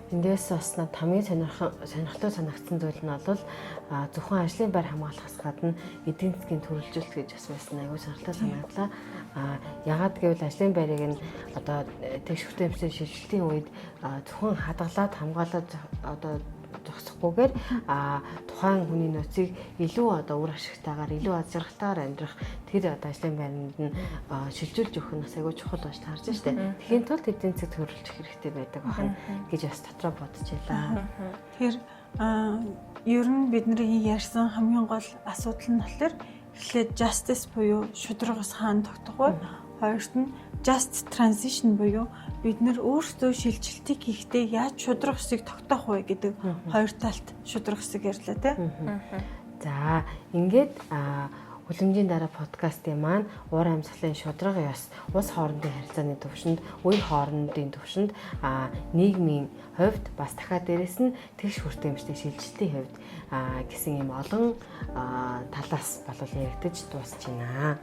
Эндээс бас хамгийн сонирхолтой санагдсан зүйл нь бол зөвхөн ажлын байр хамгаалахаас гадна эдийн засгийн төрөлжилт гэж бас байсан аюул сонирхолтой санагдлаа. Ягаад гэвэл ажлын байрыг нь одоо тэгш хүртээмжтэй шилжилтийн үед зөвхөн хадгалаад хамгаалаад одоо зогсохгүйгээр тухайн хүний нөөцийг илүү одоо үр ашигтайгаар, илүү аз жаргалтайгаар амьдрах тэр одоо ажлын байранд нь шилжүүлж өгөх нь бас аюул чухал болж харж штэ. Тэхийн тулд эдийн засаг төрөлжих хэрэгтэй байдаг байна гэж бас дотроо бодож байлаа. Тэгэхээр ер нь бидний ярьсан хамгийн гол асуудал нь болохоор эхлээд justice буюу шудраг ус хаана тогтох вэ? Хоёрт нь just transition буюу бид нэр өөрсдөө шилжилтийг хийхдээ яаж шудраг усыг тогтоох вэ гэдэг хоёр талт шудраг усыг ярьлаа тийм. За ингээд Хүлэмжийн дараа подкастын маань уур амьсгалын шудраг ёс, улс хоорондын харилцааны төвшөнд, үе хоорондын төвшөнд нийгмийн хувьд бас дахиад дээрэс нь тэгш хүртээмжтэй шилжилтийн хувьд гэсэн юм олон талаас болол яригдаж дуусч байна.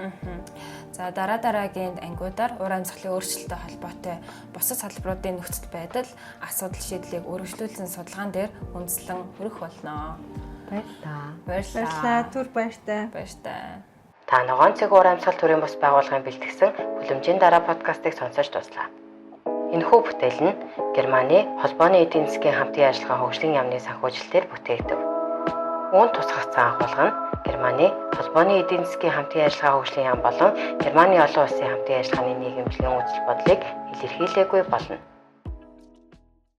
За дараагийн ангиудаар уур амьсгалын өөрчлөлттэй холбоотой бусад салбаруудын нөхцөл байдал, асуудал шийдлийг өргөжлүүлсэн судалгаан дээр үндэслэн хөрөх болно. Баярлалаа. Түр баяртай. Та ногоон цэг уур амьсгал төрийн бас байгууллагын бэлтгэсэн Хүлэмжийн дараа подкастыг сонсож дуслаа. Энэхүү бүтээл нь Германы холбооны эдийн засгийн хамтын ажиллагаа хөгжлийн яамны санхүүжилтээр бүтээгдэв. Үүнд тусгацсан агуулга нь Германы холбооны эдийн засгийн хамтын ажиллагаа хөгжлийн яам болон Германы олон улсын хамтын ажиллагааны нийгэмжлэгийн үзэл бодлыг илэрхийлээгүй болно.